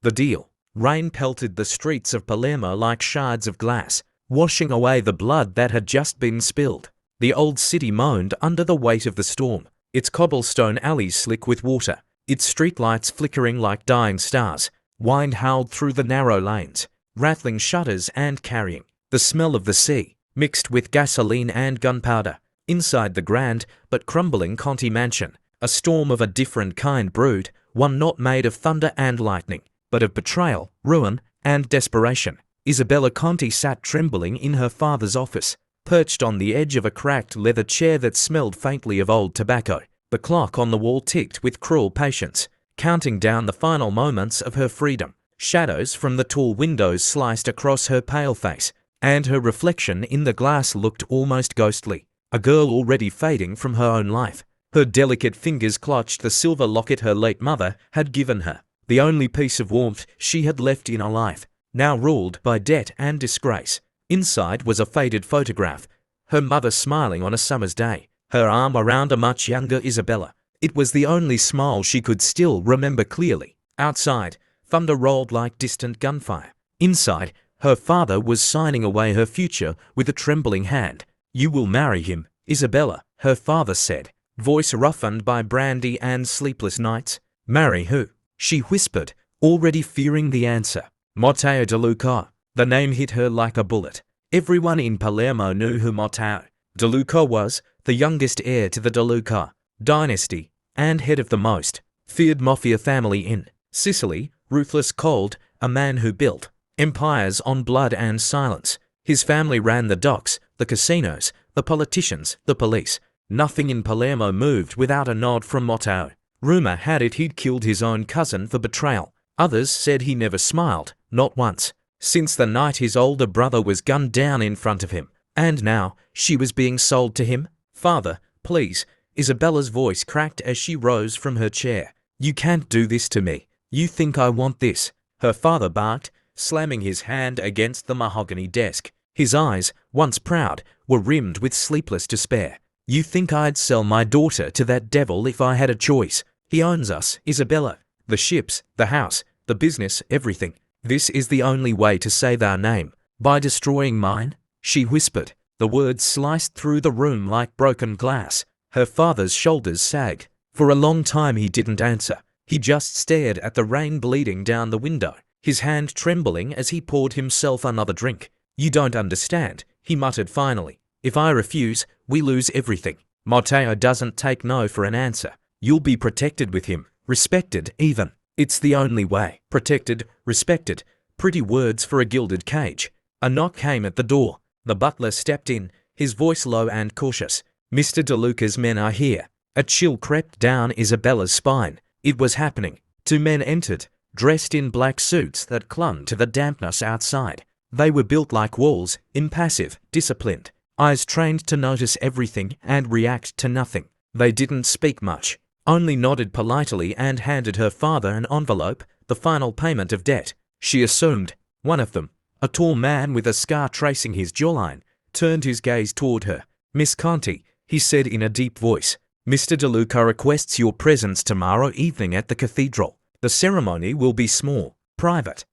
the deal. Rain pelted the streets of Palermo like shards of glass, washing away the blood that had just been spilled. The old city moaned under the weight of the storm, its cobblestone alleys slick with water, its streetlights flickering like dying stars. Wind howled through the narrow lanes, rattling shutters and carrying the smell of the sea, mixed with gasoline and gunpowder. Inside the grand but crumbling Conti mansion, a storm of a different kind brewed, one not made of thunder and lightning, but of betrayal, ruin, and desperation. Isabella Conti sat trembling in her father's office, perched on the edge of a cracked leather chair that smelled faintly of old tobacco. The clock on the wall ticked with cruel patience, counting down the final moments of her freedom. Shadows from the tall windows sliced across her pale face, and her reflection in the glass looked almost ghostly. A girl already fading from her own life. Her delicate fingers clutched the silver locket her late mother had given her, the only piece of warmth she had left in a life, now ruled by debt and disgrace. Inside was a faded photograph, her mother smiling on a summer's day, her arm around a much younger Isabella. It was the only smile she could still remember clearly. Outside, thunder rolled like distant gunfire. Inside, her father was signing away her future with a trembling hand. "You will marry him, Isabella," her father said, voice roughened by brandy and sleepless nights. "Marry who?" she whispered, already fearing the answer. "Matteo DeLuca." The name hit her like a bullet. Everyone in Palermo knew who Matteo DeLuca was, the youngest heir to the DeLuca dynasty, and head of the most feared mafia family in Sicily, ruthless, cold, a man who built empires on blood and silence. His family ran the docks, the casinos, the politicians, the police. Nothing in Palermo moved without a nod from Matteo. Rumor had it he'd killed his own cousin for betrayal. Others said he never smiled, not once, since the night his older brother was gunned down in front of him. And now, she was being sold to him? "Father, please." Isabella's voice cracked as she rose from her chair. "You can't do this to me. You think I want this?" Her father barked, slamming his hand against the mahogany desk. His eyes, once proud, were rimmed with sleepless despair. "You think I'd sell my daughter to that devil if I had a choice? He owns us, Isabella. The ships, the house, the business, everything. This is the only way to save our name. By destroying mine?" she whispered. The words sliced through the room like broken glass. Her father's shoulders sagged. For a long time he didn't answer. He just stared at the rain bleeding down the window, his hand trembling as he poured himself another drink. "You don't understand," he muttered finally. "If I refuse, we lose everything. Matteo doesn't take no for an answer. You'll be protected with him, respected even. It's the only way." Protected, respected, pretty words for a gilded cage. A knock came at the door. The butler stepped in, his voice low and cautious. "Mr. DeLuca's men are here." A chill crept down Isabella's spine. It was happening. Two men entered, dressed in black suits that clung to the dampness outside. They were built like walls, impassive, disciplined, eyes trained to notice everything and react to nothing. They didn't speak much, only nodded politely and handed her father an envelope, the final payment of debt. She assumed. One of them, a tall man with a scar tracing his jawline, turned his gaze toward her. "Miss Conti," he said in a deep voice, "Mr. DeLuca requests your presence tomorrow evening at the cathedral. The ceremony will be small, private.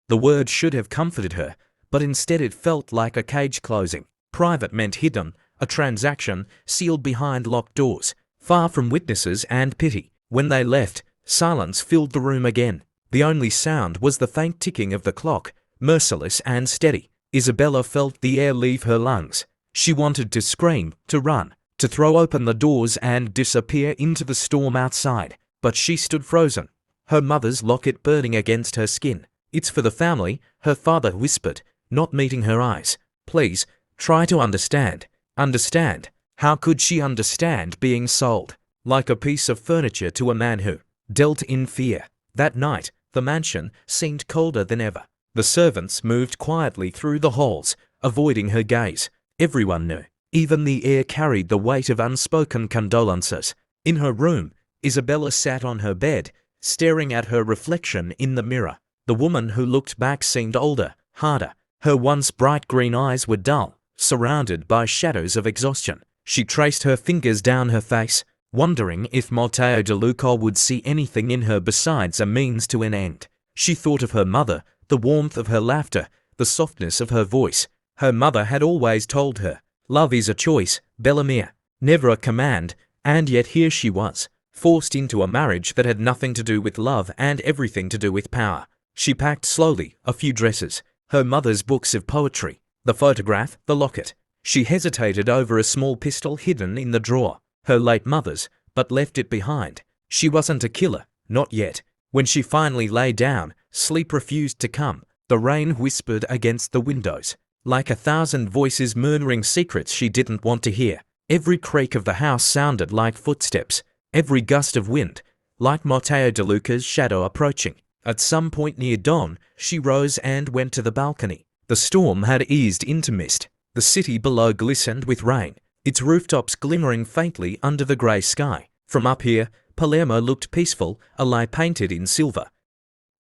The word should have comforted her, but instead it felt like a cage closing. Private meant hidden, a transaction sealed behind locked doors, far from witnesses and pity. When they left, silence filled the room again. The only sound was the faint ticking of the clock, merciless and steady. Isabella felt the air leave her lungs. She wanted to scream, to run, to throw open the doors and disappear into the storm outside. But she stood frozen, her mother's locket burning against her skin. "It's for the family," her father whispered, not meeting her eyes. "Please, try to understand." Understand? How could she understand being sold? Like a piece of furniture to a man who dealt in fear. That night, the mansion seemed colder than ever. The servants moved quietly through the halls, avoiding her gaze. Everyone knew. Even the air carried the weight of unspoken condolences. In her room, Isabella sat on her bed, staring at her reflection in the mirror. The woman who looked back seemed older, harder. Her once bright green eyes were dull, surrounded by shadows of exhaustion. She traced her fingers down her face, wondering if Matteo DeLuca would see anything in her besides a means to an end. She thought of her mother, the warmth of her laughter, the softness of her voice. Her mother had always told her, "Love is a choice, Bellamere, never a command," and yet here she was, forced into a marriage that had nothing to do with love and everything to do with power. She packed slowly, a few dresses, her mother's books of poetry, the photograph, the locket. She hesitated over a small pistol hidden in the drawer, her late mother's, but left it behind. She wasn't a killer, not yet. When she finally lay down, sleep refused to come. The rain whispered against the windows, like 1,000 voices murmuring secrets she didn't want to hear. Every creak of the house sounded like footsteps, every gust of wind, like Matteo DeLuca's shadow approaching. At some point near dawn, she rose and went to the balcony. The storm had eased into mist. The city below glistened with rain, its rooftops glimmering faintly under the grey sky. From up here, Palermo looked peaceful, a lie painted in silver.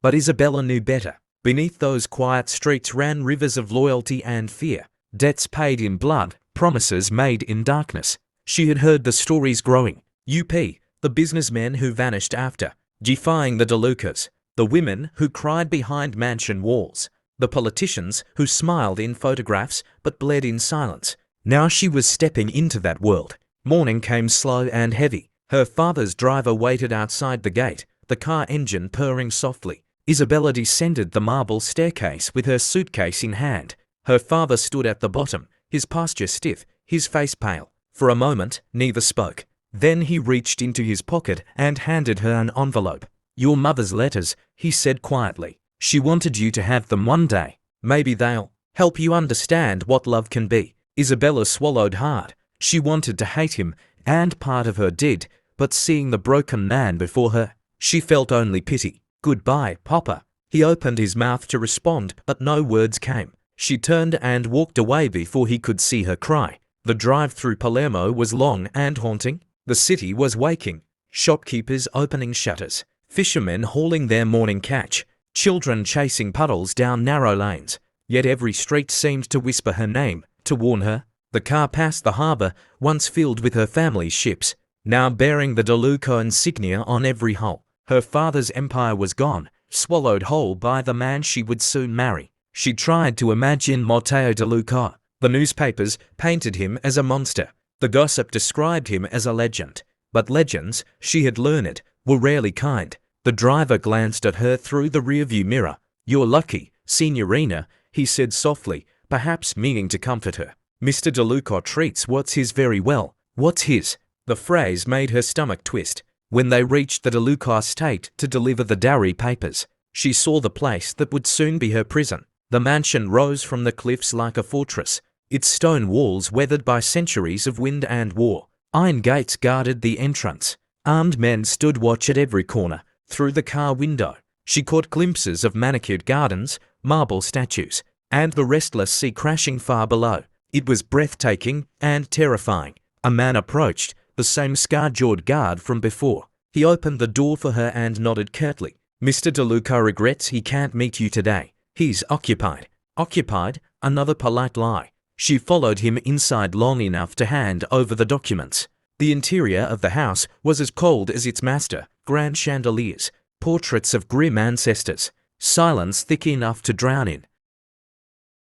But Isabella knew better. Beneath those quiet streets ran rivers of loyalty and fear, debts paid in blood, promises made in darkness. She had heard the stories growing. The businessmen who vanished after, defying the DeLucas, the women who cried behind mansion walls, the politicians who smiled in photographs but bled in silence. Now she was stepping into that world. Morning came slow and heavy. Her father's driver waited outside the gate, the car engine purring softly. Isabella descended the marble staircase with her suitcase in hand. Her father stood at the bottom, his posture stiff, his face pale. For a moment, neither spoke. Then he reached into his pocket and handed her an envelope. "Your mother's letters," he said quietly. "She wanted you to have them one day. Maybe they'll help you understand what love can be." Isabella swallowed hard. She wanted to hate him, and part of her did, but seeing the broken man before her, she felt only pity. "Goodbye, Papa." He opened his mouth to respond, but no words came. She turned and walked away before he could see her cry. The drive through Palermo was long and haunting. The city was waking. Shopkeepers opening shutters, fishermen hauling their morning catch, children chasing puddles down narrow lanes. Yet every street seemed to whisper her name, to warn her. The car passed the harbour, once filled with her family's ships, now bearing the DeLuca insignia on every hull. Her father's empire was gone, swallowed whole by the man she would soon marry. She tried to imagine Matteo DeLuca. The newspapers painted him as a monster. The gossip described him as a legend. But legends, she had learned, were rarely kind. The driver glanced at her through the rearview mirror. "You're lucky, Signorina," he said softly, perhaps meaning to comfort her. "Mr. DeLuca treats what's his very well." What's his? The phrase made her stomach twist. When they reached the DeLuca estate to deliver the dowry papers, she saw the place that would soon be her prison. The mansion rose from the cliffs like a fortress, its stone walls weathered by centuries of wind and war. Iron gates guarded the entrance. Armed men stood watch at every corner. Through the car window, she caught glimpses of manicured gardens, marble statues, and the restless sea crashing far below. It was breathtaking and terrifying. A man approached, the same scar-jawed guard from before. He opened the door for her and nodded curtly. "Mr. DeLuca regrets he can't meet you today. He's occupied." Occupied? Another polite lie. She followed him inside long enough to hand over the documents. The interior of the house was as cold as its master. Grand chandeliers, portraits of grim ancestors, silence thick enough to drown in.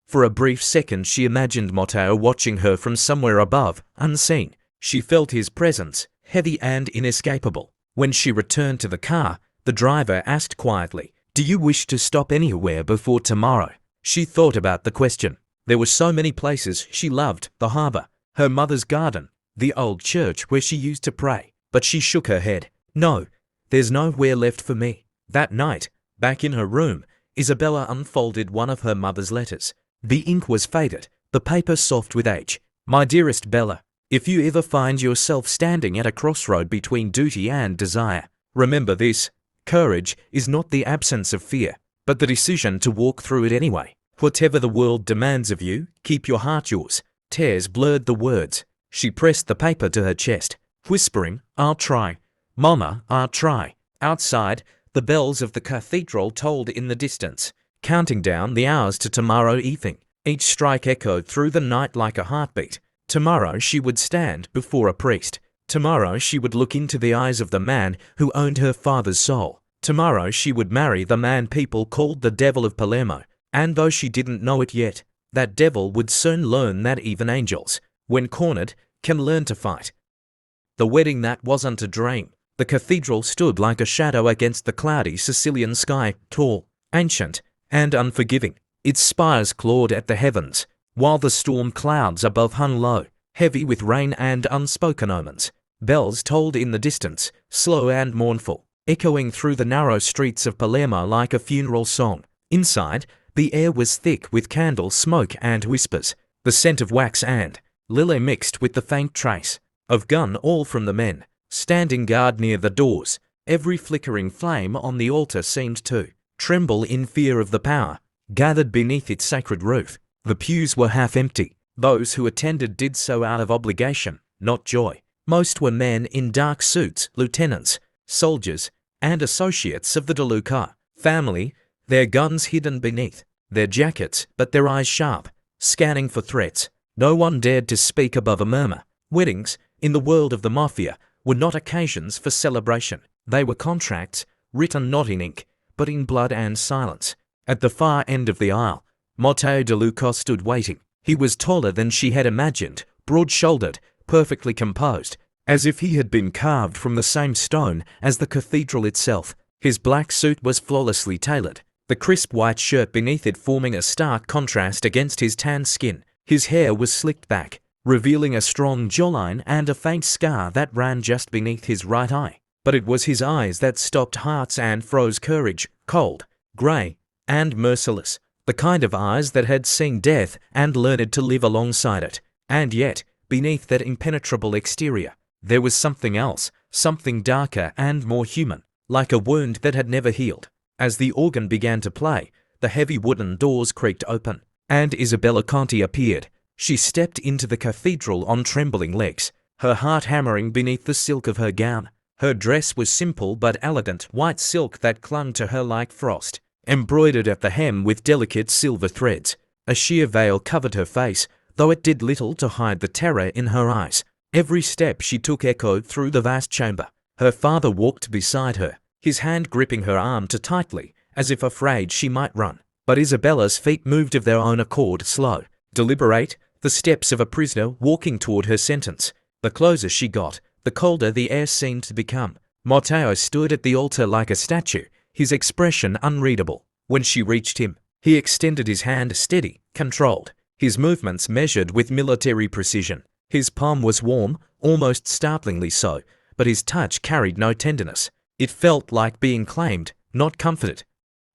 For a brief second she imagined Matteo watching her from somewhere above, unseen. She felt his presence, heavy and inescapable. When she returned to the car, the driver asked quietly, "Do you wish to stop anywhere before tomorrow?" She thought about the question. There were so many places she loved: the harbour, her mother's garden, the old church where she used to pray. But she shook her head. "No, there's nowhere left for me." That night, back in her room, Isabella unfolded one of her mother's letters. The ink was faded, the paper soft with age. "My dearest Bella, if you ever find yourself standing at a crossroad between duty and desire, remember this: courage is not the absence of fear, but the decision to walk through it anyway. Whatever the world demands of you, keep your heart yours." Tears blurred the words. She pressed the paper to her chest, whispering, "I'll try. Mama, I'll try." Outside, the bells of the cathedral tolled in the distance, counting down the hours to tomorrow evening. Each strike echoed through the night like a heartbeat. Tomorrow she would stand before a priest. Tomorrow she would look into the eyes of the man who owned her father's soul. Tomorrow she would marry the man people called the Devil of Palermo, and though she didn't know it yet, that devil would soon learn that even angels, when cornered, can learn to fight. The wedding that wasn't a dream. The cathedral stood like a shadow against the cloudy Sicilian sky, tall, ancient, and unforgiving. Its spires clawed at the heavens, while the storm clouds above hung low, heavy with rain and unspoken omens. Bells tolled in the distance, slow and mournful, echoing through the narrow streets of Palermo like a funeral song. Inside, the air was thick with candle smoke and whispers, the scent of wax and lily mixed with the faint trace of gun, all from the men standing guard near the doors. Every flickering flame on the altar seemed to tremble in fear of the power gathered beneath its sacred roof. The pews were half empty. Those who attended did so out of obligation, not joy. Most were men in dark suits, lieutenants, soldiers, and associates of the DeLuca family, their guns hidden beneath their jackets, but their eyes sharp, scanning for threats. No one dared to speak above a murmur. Weddings, in the world of the Mafia, were not occasions for celebration. They were contracts, written not in ink, but in blood and silence. At the far end of the aisle, Matteo DeLuca stood waiting. He was taller than she had imagined, broad-shouldered, perfectly composed, as if he had been carved from the same stone as the cathedral itself. His black suit was flawlessly tailored, the crisp white shirt beneath it forming a stark contrast against his tanned skin. His hair was slicked back, revealing a strong jawline and a faint scar that ran just beneath his right eye. But it was his eyes that stopped hearts and froze courage, cold, grey, and merciless. The kind of eyes that had seen death and learned to live alongside it. And yet, beneath that impenetrable exterior, there was something else, something darker and more human, like a wound that had never healed. As the organ began to play, the heavy wooden doors creaked open, and Isabella Conti appeared. She stepped into the cathedral on trembling legs, her heart hammering beneath the silk of her gown. Her dress was simple but elegant, white silk that clung to her like frost, embroidered at the hem with delicate silver threads. A sheer veil covered her face, though it did little to hide the terror in her eyes. Every step she took echoed through the vast chamber. Her father walked beside her, his hand gripping her arm too tightly, as if afraid she might run. But Isabella's feet moved of their own accord, slow, deliberate, the steps of a prisoner walking toward her sentence. The closer she got, the colder the air seemed to become. Matteo stood at the altar like a statue, his expression unreadable. When she reached him, he extended his hand, steady, controlled, his movements measured with military precision. His palm was warm, almost startlingly so, but his touch carried no tenderness. It felt like being claimed, not comforted.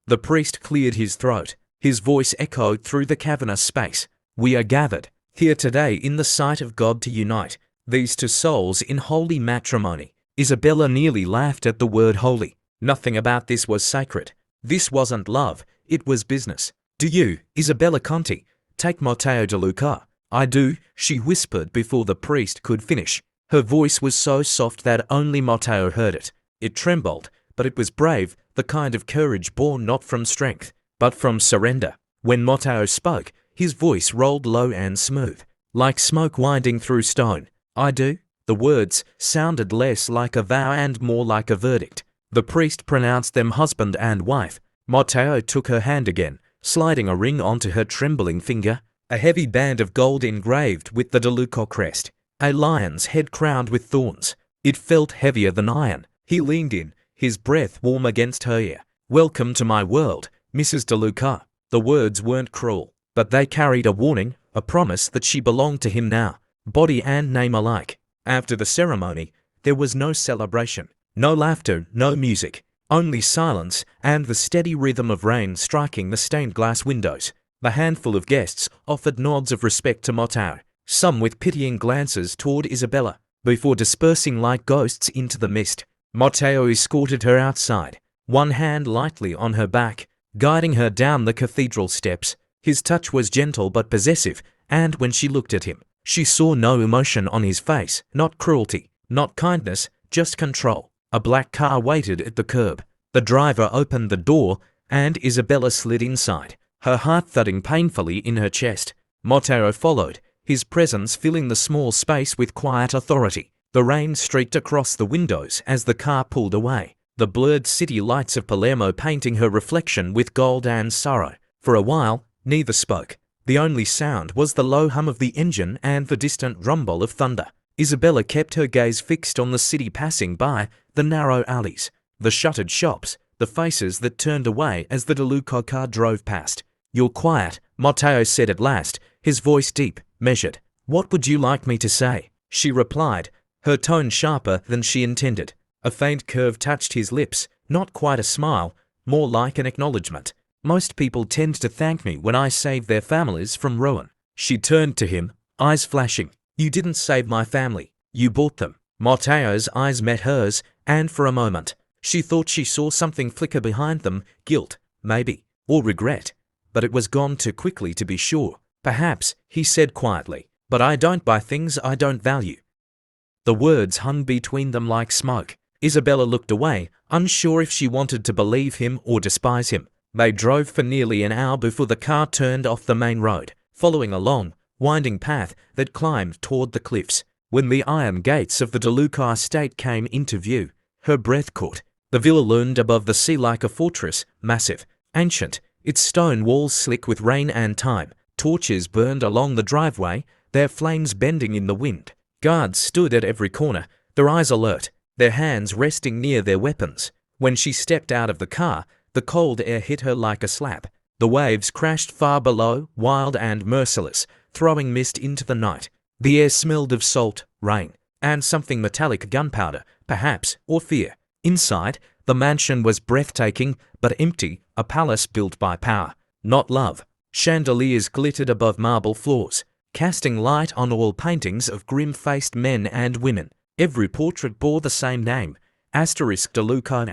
The priest cleared his throat. His voice echoed through the cavernous space. "We are gathered here today in the sight of God to unite these two souls in holy matrimony." Isabella nearly laughed at the word holy. Nothing about this was sacred. This wasn't love, it was business. "Do you, Isabella Conti, take Matteo DeLuca?" "I do," she whispered before the priest could finish. Her voice was so soft that only Matteo heard it. It trembled, but it was brave, the kind of courage born not from strength, but from surrender. When Matteo spoke, his voice rolled low and smooth, like smoke winding through stone. "I do." The words sounded less like a vow and more like a verdict. The priest pronounced them husband and wife. Matteo took her hand again, sliding a ring onto her trembling finger, a heavy band of gold engraved with the DeLuca crest, a lion's head crowned with thorns. It felt heavier than iron. He leaned in, his breath warm against her ear. "Welcome to my world, Mrs. DeLuca." The words weren't cruel, but they carried a warning, a promise that she belonged to him now, body and name alike. After the ceremony, there was no celebration, no laughter, no music, only silence and the steady rhythm of rain striking the stained glass windows. The handful of guests offered nods of respect to Matteo, some with pitying glances toward Isabella, before dispersing like ghosts into the mist. Matteo escorted her outside, one hand lightly on her back, guiding her down the cathedral steps. His touch was gentle but possessive, and when she looked at him, she saw no emotion on his face, not cruelty, not kindness, just control. A black car waited at the curb. The driver opened the door, and Isabella slid inside, her heart thudding painfully in her chest. Matteo followed, his presence filling the small space with quiet authority. The rain streaked across the windows as the car pulled away. the blurred city lights of Palermo painting her reflection with gold and sorrow. For a while, neither spoke. The only sound was the low hum of the engine and the distant rumble of thunder. Isabella kept her gaze fixed on the city passing by, the narrow alleys, the shuttered shops, the faces that turned away as the DeLuca car drove past. "You're quiet," Matteo said at last, his voice deep, measured. "What would you like me to say?" She replied, her tone sharper than she intended. A faint curve touched his lips, not quite a smile, more like an acknowledgement. "Most people tend to thank me when I save their families from ruin." She turned to him, eyes flashing. "You didn't save my family. You bought them." Matteo's eyes met hers, and for a moment, she thought she saw something flicker behind them, guilt, maybe, or regret. But it was gone too quickly to be sure. "Perhaps," he said quietly, "but I don't buy things I don't value." The words hung between them like smoke. Isabella looked away, unsure if she wanted to believe him or despise him. They drove for nearly an hour before the car turned off the main road, following a long, winding path that climbed toward the cliffs. When the iron gates of the DeLuca estate came into view, her breath caught. The villa loomed above the sea like a fortress, massive, ancient, its stone walls slick with rain and time. Torches burned along the driveway, their flames bending in the wind. Guards stood at every corner, their eyes alert, their hands resting near their weapons. When she stepped out of the car, the cold air hit her like a slap. The waves crashed far below, wild and merciless, throwing mist into the night. The air smelled of salt, rain, and something metallic, gunpowder, perhaps, or fear. Inside, the mansion was breathtaking, but empty, a palace built by power, not love. Chandeliers glittered above marble floors, casting light on all paintings of grim-faced men and women. Every portrait bore the same name, *DeLuca*.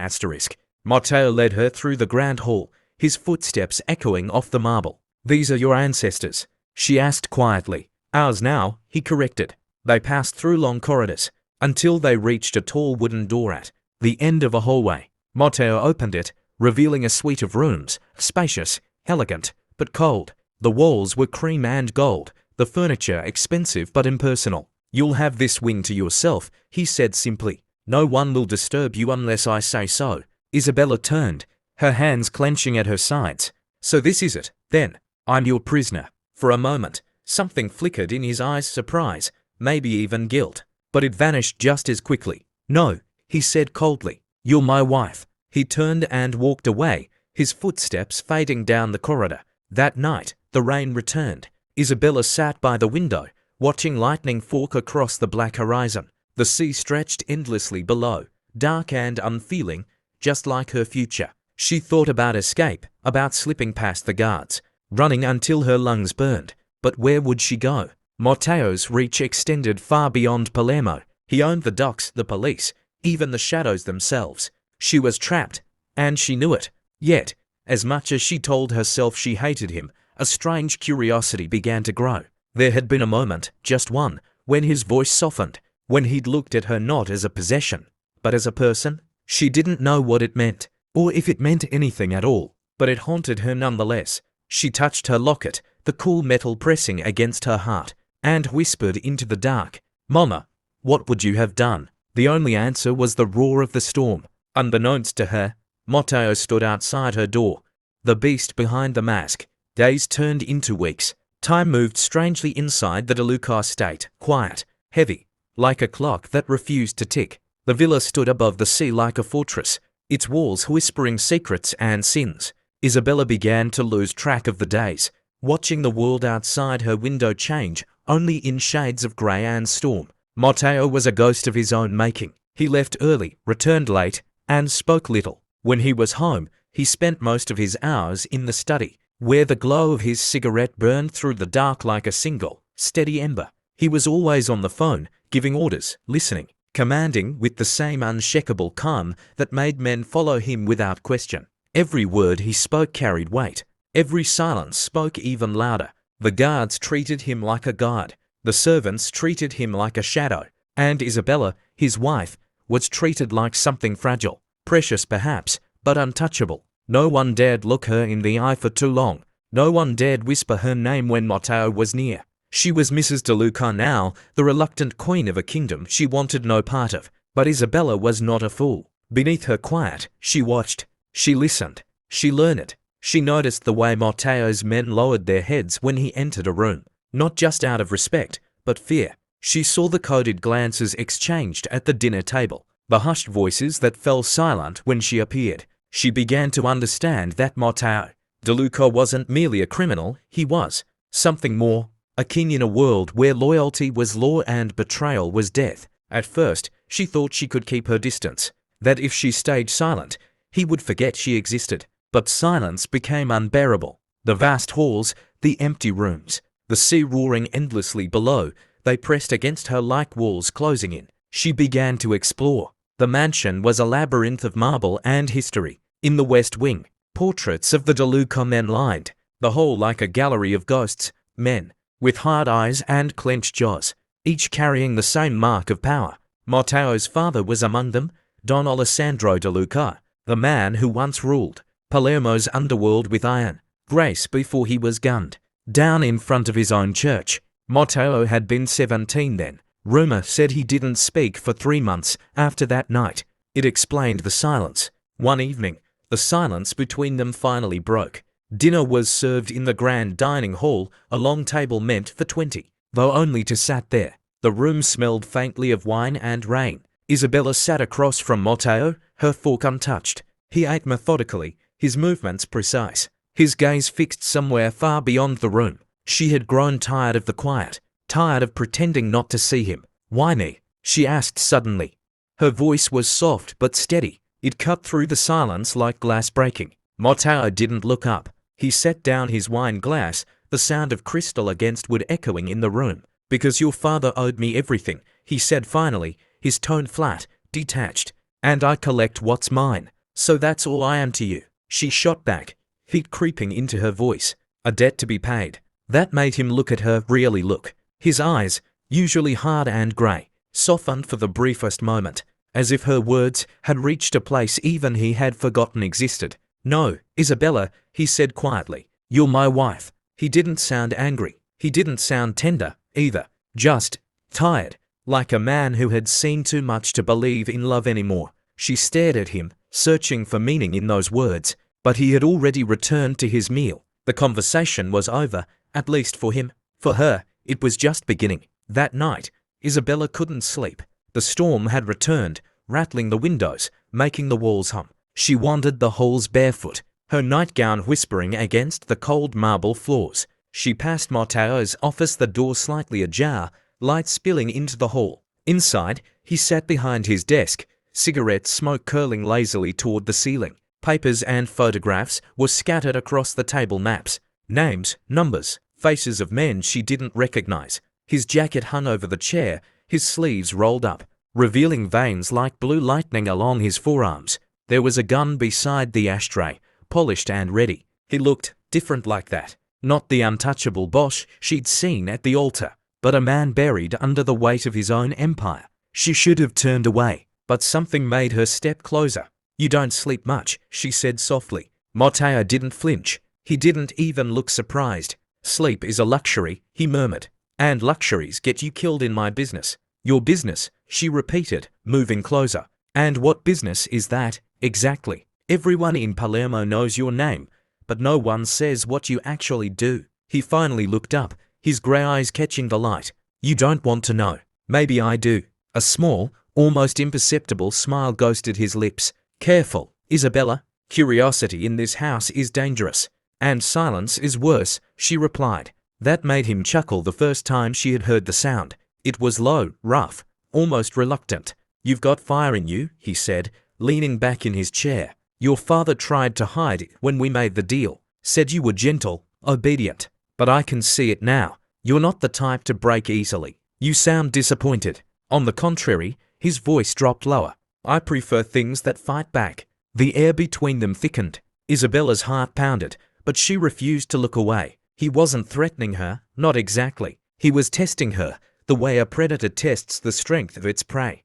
Matteo led her through the grand hall, his footsteps echoing off the marble. "These are your ancestors?" she asked quietly. "Ours now," he corrected. They passed through long corridors, until they reached a tall wooden door at the end of a hallway. Matteo opened it, revealing a suite of rooms, spacious, elegant, but cold. The walls were cream and gold, the furniture expensive but impersonal. "You'll have this wing to yourself," he said simply. "No one will disturb you unless I say so." Isabella turned, her hands clenching at her sides. "So this is it, then? I'm your prisoner." For a moment, something flickered in his eyes, surprise, maybe even guilt. But it vanished just as quickly. "No," he said coldly. "You're my wife." He turned and walked away, his footsteps fading down the corridor. That night, the rain returned. Isabella sat by the window, watching lightning fork across the black horizon. The sea stretched endlessly below, dark and unfeeling, just like her future. She thought about escape, about slipping past the guards, running until her lungs burned. But where would she go? Matteo's reach extended far beyond Palermo. He owned the docks, the police, even the shadows themselves. She was trapped, and she knew it. Yet, as much as she told herself she hated him, a strange curiosity began to grow. There had been a moment, just one, when his voice softened, when he'd looked at her not as a possession, but as a person. She didn't know what it meant, or if it meant anything at all, but it haunted her nonetheless. She touched her locket, the cool metal pressing against her heart, and whispered into the dark, "Mama, what would you have done?" The only answer was the roar of the storm. Unbeknownst to her, Matteo stood outside her door, the beast behind the mask. Days turned into weeks. Time moved strangely inside the DeLuca estate, quiet, heavy, like a clock that refused to tick. The villa stood above the sea like a fortress, its walls whispering secrets and sins. Isabella began to lose track of the days, watching the world outside her window change, only in shades of grey and storm. Matteo was a ghost of his own making. He left early, returned late, and spoke little. When he was home, he spent most of his hours in the study, where the glow of his cigarette burned through the dark like a single, steady ember. He was always on the phone, giving orders, listening, commanding with the same unshakable calm that made men follow him without question. Every word he spoke carried weight. Every silence spoke even louder. The guards treated him like a god. The servants treated him like a shadow. And Isabella, his wife, was treated like something fragile, precious perhaps, but untouchable. No one dared look her in the eye for too long. No one dared whisper her name when Matteo was near. She was Mrs. DeLuca now, the reluctant queen of a kingdom she wanted no part of. But Isabella was not a fool. Beneath her quiet, she watched. She listened. She learned. She noticed the way Matteo's men lowered their heads when he entered a room, not just out of respect, but fear. She saw the coded glances exchanged at the dinner table, the hushed voices that fell silent when she appeared. She began to understand that Matteo DeLuca wasn't merely a criminal, he was something more, a king in a world where loyalty was law and betrayal was death. At first, she thought she could keep her distance, that if she stayed silent, he would forget she existed. But silence became unbearable. The vast halls, the empty rooms, the sea roaring endlessly below, they pressed against her like walls closing in. She began to explore. The mansion was a labyrinth of marble and history. In the west wing, portraits of the DeLuca men lined the whole like a gallery of ghosts, men with hard eyes and clenched jaws, each carrying the same mark of power. Matteo's father was among them, Don Alessandro DeLuca, the man who once ruled Palermo's underworld with iron grace before he was gunned down in front of his own church. Matteo had been 17 then. Rumor said he didn't speak for 3 months after that night. It explained the silence. One evening, the silence between them finally broke. Dinner was served in the grand dining hall, a long table meant for 20, though only to sat there. The room smelled faintly of wine and rain. Isabella sat across from Matteo, her fork untouched. He ate methodically, his movements precise, his gaze fixed somewhere far beyond the room. She had grown tired of the quiet, tired of pretending not to see him. "Why me?" she asked suddenly. Her voice was soft but steady. It cut through the silence like glass breaking. Matteo didn't look up. He set down his wine glass, the sound of crystal against wood echoing in the room. "Because your father owed me everything," he said finally, his tone flat, detached. "And I collect what's mine. So that's all I am to you." She shot back, heat creeping into her voice. A debt to be paid. That made him look at her, really look. His eyes, usually hard and grey, softened for the briefest moment, as if her words had reached a place even he had forgotten existed. "No, Isabella," he said quietly. "You're my wife." He didn't sound angry. He didn't sound tender, either. Just tired, like a man who had seen too much to believe in love anymore. She stared at him, searching for meaning in those words, but he had already returned to his meal. The conversation was over, at least for him. For her, it was just beginning. That night, Isabella couldn't sleep. The storm had returned, rattling the windows, making the walls hum. She wandered the halls barefoot, her nightgown whispering against the cold marble floors. She passed Matteo's office, the door slightly ajar, light spilling into the hall. Inside, he sat behind his desk, cigarette smoke curling lazily toward the ceiling. Papers and photographs were scattered across the table, maps, names, numbers, faces of men she didn't recognize. His jacket hung over the chair, his sleeves rolled up, revealing veins like blue lightning along his forearms. There was a gun beside the ashtray, polished and ready. He looked different like that. Not the untouchable Bosch she'd seen at the altar, but a man buried under the weight of his own empire. She should have turned away, but something made her step closer. "You don't sleep much," she said softly. Matteo didn't flinch. He didn't even look surprised. "Sleep is a luxury," he murmured. "And luxuries get you killed in my business." "Your business," she repeated, moving closer. "And what business is that, exactly?" "Everyone in Palermo knows your name, but no one says what you actually do." He finally looked up, his grey eyes catching the light. "You don't want to know." "Maybe I do." A small, almost imperceptible smile ghosted his lips. "Careful, Isabella. Curiosity in this house is dangerous. And silence is worse," she replied. That made him chuckle the first time she had heard the sound. It was low, rough, almost reluctant. "You've got fire in you," he said, leaning back in his chair. "Your father tried to hide it when we made the deal. Said you were gentle, obedient. But I can see it now. You're not the type to break easily. You sound disappointed." On the contrary, his voice dropped lower. "I prefer things that fight back." The air between them thickened. Isabella's heart pounded, but she refused to look away. He wasn't threatening her, not exactly. He was testing her, the way a predator tests the strength of its prey.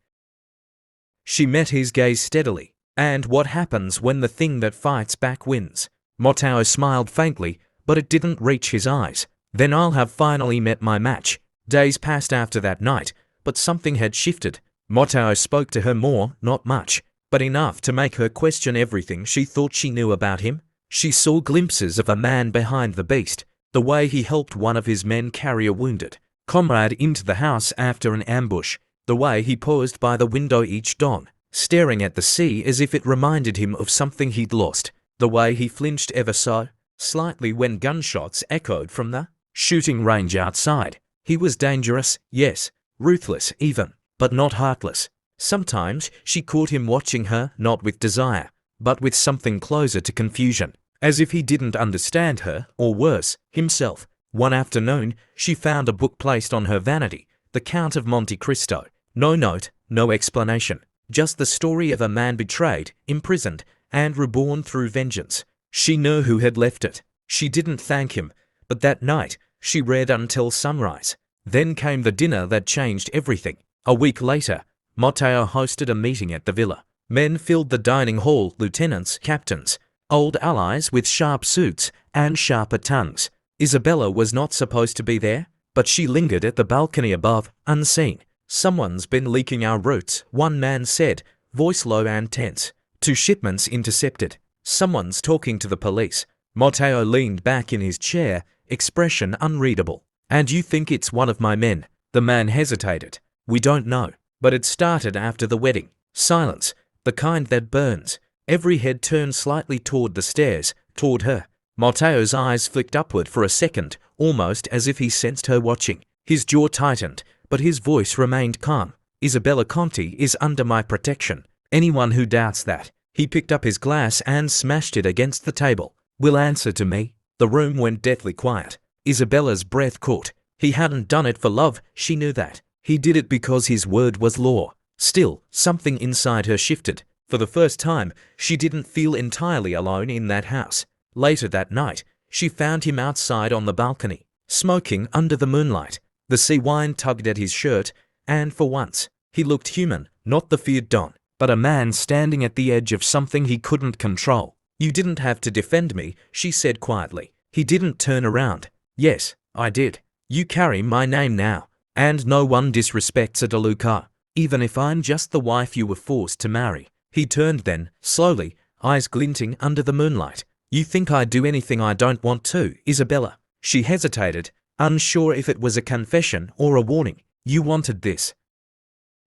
She met his gaze steadily. "And what happens when the thing that fights back wins?" Matteo smiled faintly, but it didn't reach his eyes. "Then I'll have finally met my match." Days passed after that night, but something had shifted. Matteo spoke to her more, not much, but enough to make her question everything she thought she knew about him. She saw glimpses of a man behind the beast, the way he helped one of his men carry a wounded comrade into the house after an ambush, the way he paused by the window each dawn, staring at the sea as if it reminded him of something he'd lost, the way he flinched ever so slightly when gunshots echoed from the shooting range outside. He was dangerous, yes, ruthless even, but not heartless. Sometimes she caught him watching her, not with desire, but with something closer to confusion, as if he didn't understand her, or worse, himself. One afternoon, she found a book placed on her vanity, The Count of Monte Cristo. No note, no explanation, just the story of a man betrayed, imprisoned, and reborn through vengeance. She knew who had left it. She didn't thank him, but that night, she read until sunrise. Then came the dinner that changed everything. A week later, Matteo hosted a meeting at the villa. Men filled the dining hall, lieutenants, captains, old allies with sharp suits and sharper tongues. Isabella was not supposed to be there, but she lingered at the balcony above, unseen. "Someone's been leaking our routes," one man said, voice low and tense. "Two shipments intercepted. Someone's talking to the police." Matteo leaned back in his chair, expression unreadable. "And you think it's one of my men?" The man hesitated. "We don't know. But it started after the wedding." Silence, the kind that burns. Every head turned slightly toward the stairs, toward her. Matteo's eyes flicked upward for a second, almost as if he sensed her watching. His jaw tightened, but his voice remained calm. "Isabella Conti is under my protection. Anyone who doubts that." He picked up his glass and smashed it against the table. "Will answer to me." The room went deathly quiet. Isabella's breath caught. He hadn't done it for love, she knew that. He did it because his word was law. Still, something inside her shifted. For the first time, she didn't feel entirely alone in that house. Later that night, she found him outside on the balcony, smoking under the moonlight. The sea wine tugged at his shirt, and for once, he looked human, not the feared Don, but a man standing at the edge of something he couldn't control. "You didn't have to defend me," she said quietly. He didn't turn around. "Yes, I did. You carry my name now. And no one disrespects a DeLuca, even if I'm just the wife you were forced to marry." He turned then, slowly, eyes glinting under the moonlight. "You think I'd do anything I don't want to, Isabella?" She hesitated, unsure if it was a confession or a warning. "You wanted this."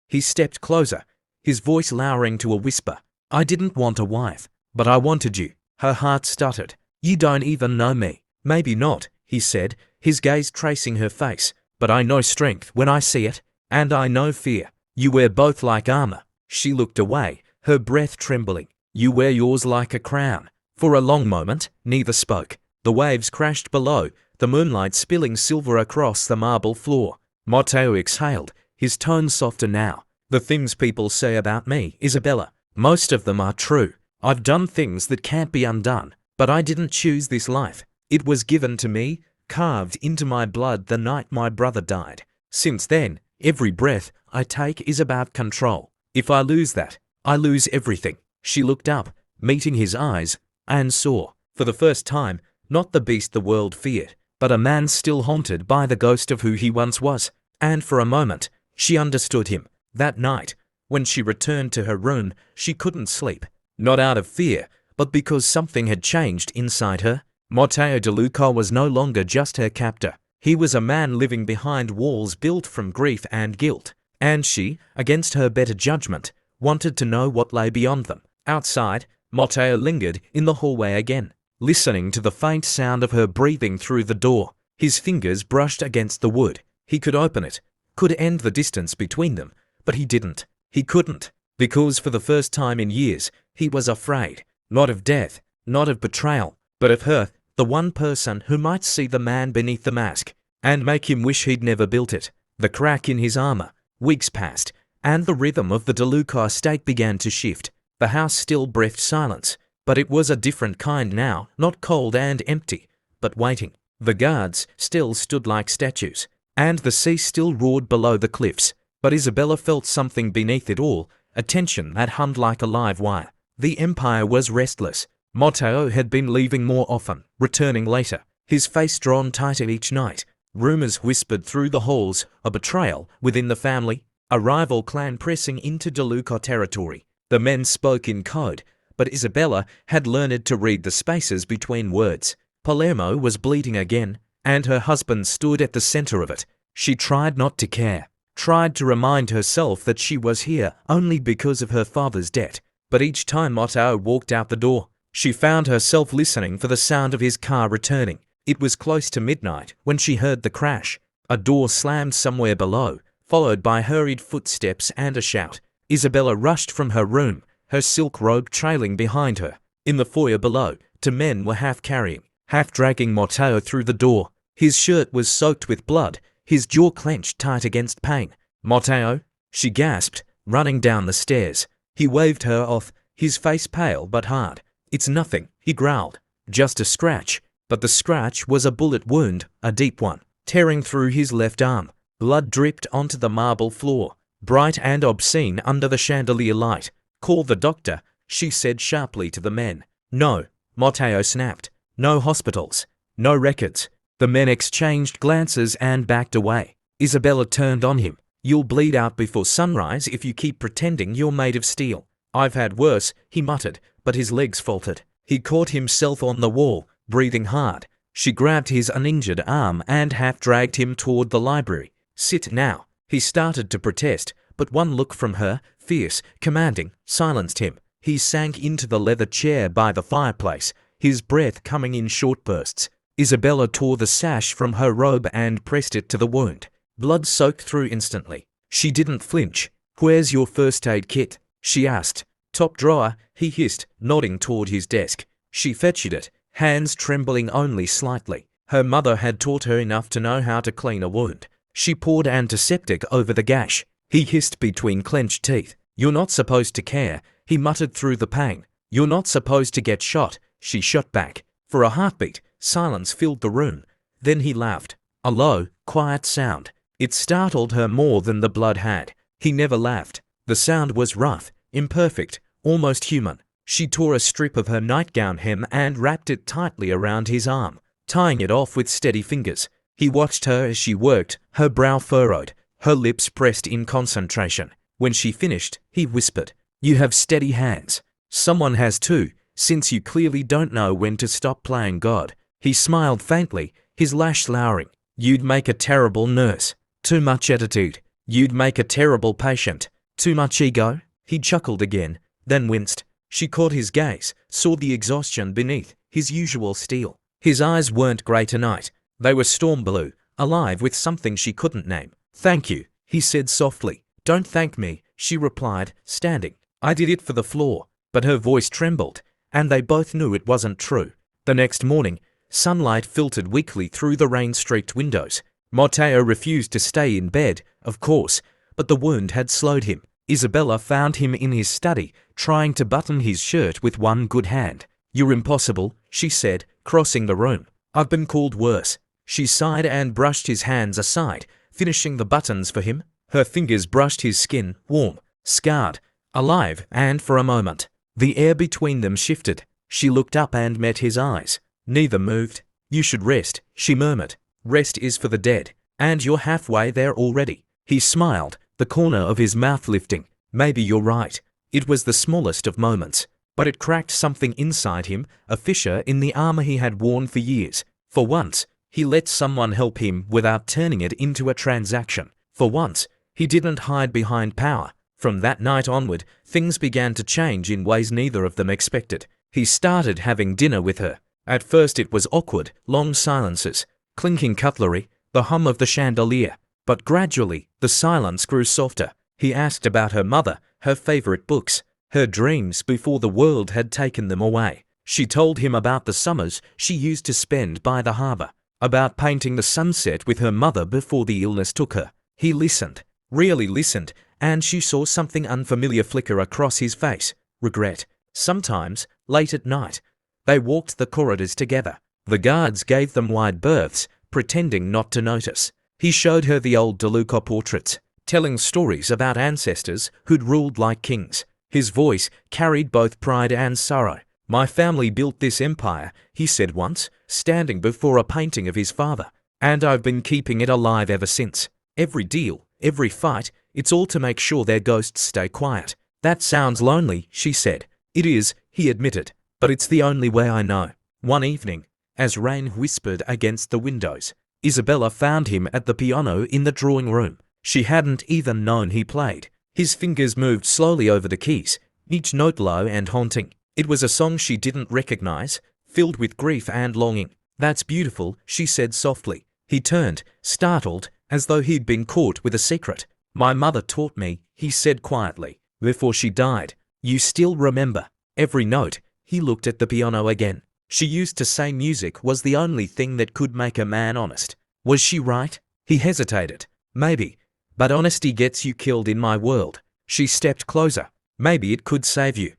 He stepped closer, his voice lowering to a whisper. "I didn't want a wife, but I wanted you." Her heart stuttered. "You don't even know me." "Maybe not," he said, his gaze tracing her face. "But I know strength when I see it, and I know fear. You wear both like armor." She looked away, her breath trembling. "You wear yours like a crown." For a long moment, neither spoke. The waves crashed below, the moonlight spilling silver across the marble floor. Matteo exhaled, his tone softer now. "The things people say about me, Isabella, most of them are true. I've done things that can't be undone, but I didn't choose this life. It was given to me, carved into my blood the night my brother died. Since then, every breath I take is about control. If I lose that, I lose everything." She looked up, meeting his eyes, and saw, for the first time, not the beast the world feared, but a man still haunted by the ghost of who he once was. And for a moment, she understood him. That night, when she returned to her room, she couldn't sleep. Not out of fear, but because something had changed inside her. Matteo DeLuca was no longer just her captor. He was a man living behind walls built from grief and guilt. And she, against her better judgment, wanted to know what lay beyond them. Outside, Matteo lingered in the hallway again, listening to the faint sound of her breathing through the door. His fingers brushed against the wood. He could open it, could end the distance between them, but he didn't. He couldn't, because for the first time in years, he was afraid, not of death, not of betrayal, but of her, the one person who might see the man beneath the mask, and make him wish he'd never built it. The crack in his armor. Weeks passed, and the rhythm of the DeLuca estate began to shift. The house still breathed silence, but it was a different kind now, not cold and empty, but waiting. The guards still stood like statues, and the sea still roared below the cliffs, but Isabella felt something beneath it all, a tension that hummed like a live wire. The Empire was restless. Matteo had been leaving more often, returning later, his face drawn tighter each night. Rumors whispered through the halls, a betrayal within the family, a rival clan pressing into DeLuca territory. The men spoke in code, but Isabella had learned to read the spaces between words. Palermo was bleeding again, and her husband stood at the center of it. She tried not to care, tried to remind herself that she was here only because of her father's debt. But each time Matteo walked out the door, she found herself listening for the sound of his car returning. It was close to midnight when she heard the crash. A door slammed somewhere below, followed by hurried footsteps and a shout. Isabella rushed from her room, her silk robe trailing behind her. In the foyer below, two men were half carrying, half dragging Matteo through the door. His shirt was soaked with blood, his jaw clenched tight against pain. "Matteo," she gasped, running down the stairs. He waved her off, his face pale but hard. "It's nothing," he growled. "Just a scratch." But the scratch was a bullet wound, a deep one, tearing through his left arm. Blood dripped onto the marble floor, bright and obscene under the chandelier light. "Call the doctor," she said sharply to the men. "No," Matteo snapped. "No hospitals. No records." The men exchanged glances and backed away. Isabella turned on him. "You'll bleed out before sunrise if you keep pretending you're made of steel." "I've had worse," he muttered, but his legs faltered. He caught himself on the wall, breathing hard. She grabbed his uninjured arm and half-dragged him toward the library. "Sit now." He started to protest, but one look from her, fierce, commanding, silenced him. He sank into the leather chair by the fireplace, his breath coming in short bursts. Isabella tore the sash from her robe and pressed it to the wound. Blood soaked through instantly. She didn't flinch. "Where's your first aid kit?" she asked. "Top drawer," he hissed, nodding toward his desk. She fetched it, hands trembling only slightly. Her mother had taught her enough to know how to clean a wound. She poured antiseptic over the gash. He hissed between clenched teeth. "You're not supposed to care," he muttered through the pain. "You're not supposed to get shot," she shot back. For a heartbeat, silence filled the room. Then he laughed. A low, quiet sound. It startled her more than the blood had. He never laughed. The sound was rough, imperfect, almost human. She tore a strip of her nightgown hem and wrapped it tightly around his arm, tying it off with steady fingers. He watched her as she worked, her brow furrowed, her lips pressed in concentration. When she finished, he whispered, "You have steady hands. Someone has too, since you clearly don't know when to stop playing God." He smiled faintly, his lash lowering. "You'd make a terrible nurse. Too much attitude. You'd make a terrible patient. Too much ego." He chuckled again, then winced. She caught his gaze, saw the exhaustion beneath, his usual steel. His eyes weren't grey tonight. They were storm blue, alive with something she couldn't name. "Thank you," he said softly. "Don't thank me," she replied, standing. "I did it for the floor." But her voice trembled, and they both knew it wasn't true. The next morning, sunlight filtered weakly through the rain-streaked windows. Matteo refused to stay in bed, of course, but the wound had slowed him. Isabella found him in his study, trying to button his shirt with one good hand. "You're impossible," she said, crossing the room. "I've been called worse." She sighed and brushed his hands aside, finishing the buttons for him. Her fingers brushed his skin, warm, scarred, alive, and for a moment, the air between them shifted. She looked up and met his eyes. Neither moved. "You should rest," she murmured. "Rest is for the dead, and you're halfway there already." He smiled, the corner of his mouth lifting. "Maybe you're right." It was the smallest of moments, but it cracked something inside him, a fissure in the armor he had worn for years. For once, he let someone help him without turning it into a transaction. For once, he didn't hide behind power. From that night onward, things began to change in ways neither of them expected. He started having dinner with her. At first it was awkward, long silences, clinking cutlery, the hum of the chandelier. But gradually, the silence grew softer. He asked about her mother, her favorite books, her dreams before the world had taken them away. She told him about the summers she used to spend by the harbor, about painting the sunset with her mother before the illness took her. He listened, really listened, and she saw something unfamiliar flicker across his face. Regret. Sometimes, late at night, they walked the corridors together. The guards gave them wide berths, pretending not to notice. He showed her the old DeLuca portraits, telling stories about ancestors who'd ruled like kings. His voice carried both pride and sorrow. "My family built this empire," he said once, standing before a painting of his father, "and I've been keeping it alive ever since. Every deal, every fight, it's all to make sure their ghosts stay quiet." That sounds lonely, she said. It is, he admitted, but it's the only way I know. One evening, as rain whispered against the windows, Isabella found him at the piano in the drawing room. She hadn't even known he played. His fingers moved slowly over the keys, each note low and haunting. It was a song she didn't recognize, filled with grief and longing. That's beautiful, she said softly. He turned, startled, as though he'd been caught with a secret. My mother taught me, he said quietly, before she died. You still remember every note. He looked at the piano again. She used to say music was the only thing that could make a man honest. Was she right? He hesitated. Maybe. But honesty gets you killed in my world. She stepped closer. Maybe it could save you.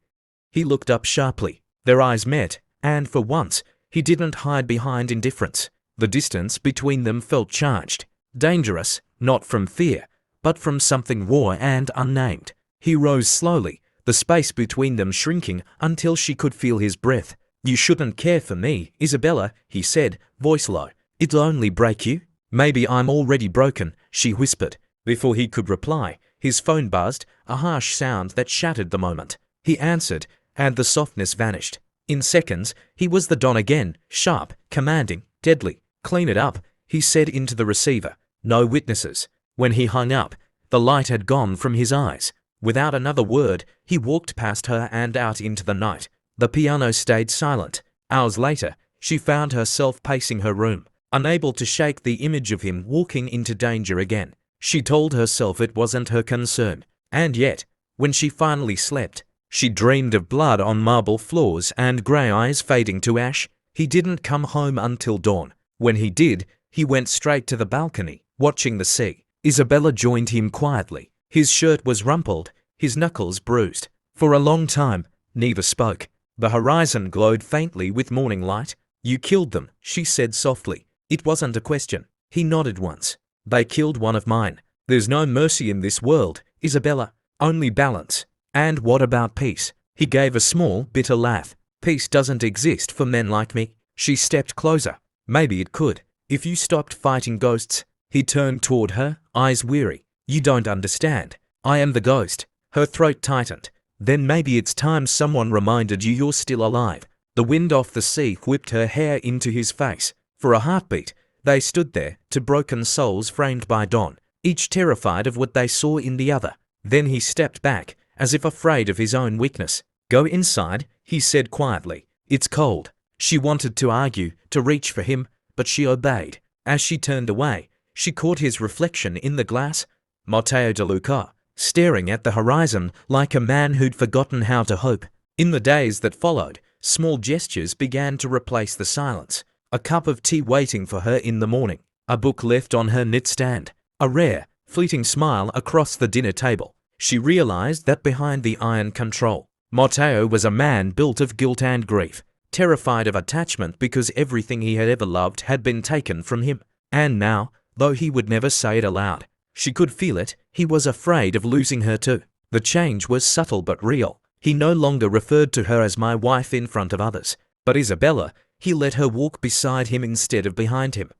He looked up sharply. Their eyes met, and for once, he didn't hide behind indifference. The distance between them felt charged. Dangerous, not from fear, but from something raw and unnamed. He rose slowly, the space between them shrinking until she could feel his breath. You shouldn't care for me, Isabella, he said, voice low. It'll only break you. Maybe I'm already broken, she whispered. Before he could reply, his phone buzzed, a harsh sound that shattered the moment. He answered, and the softness vanished. In seconds, he was the Don again, sharp, commanding, deadly. Clean it up, he said into the receiver. No witnesses. When he hung up, the light had gone from his eyes. Without another word, he walked past her and out into the night. The piano stayed silent. Hours later, she found herself pacing her room, unable to shake the image of him walking into danger again. She told herself it wasn't her concern. And yet, when she finally slept, she dreamed of blood on marble floors and grey eyes fading to ash. He didn't come home until dawn. When he did, he went straight to the balcony, watching the sea. Isabella joined him quietly. His shirt was rumpled, his knuckles bruised. For a long time, neither spoke. The horizon glowed faintly with morning light. You killed them, she said softly. It wasn't a question. He nodded once. They killed one of mine. There's no mercy in this world, Isabella. Only balance. And what about peace? He gave a small, bitter laugh. Peace doesn't exist for men like me. She stepped closer. Maybe it could, if you stopped fighting ghosts. He turned toward her, eyes weary. You don't understand. I am the ghost. Her throat tightened. Then maybe it's time someone reminded you you're still alive. The wind off the sea whipped her hair into his face. For a heartbeat, they stood there, two broken souls framed by dawn, each terrified of what they saw in the other. Then he stepped back, as if afraid of his own weakness. Go inside, he said quietly. It's cold. She wanted to argue, to reach for him, but she obeyed. As she turned away, she caught his reflection in the glass. Matteo DeLuca, staring at the horizon like a man who'd forgotten how to hope. In the days that followed, small gestures began to replace the silence. A cup of tea waiting for her in the morning, a book left on her knitstand, a rare, fleeting smile across the dinner table. She realized that behind the iron control, Matteo was a man built of guilt and grief, terrified of attachment because everything he had ever loved had been taken from him. And now, though he would never say it aloud, she could feel it, he was afraid of losing her too. The change was subtle but real. He no longer referred to her as my wife in front of others, but Isabella, he let her walk beside him instead of behind him.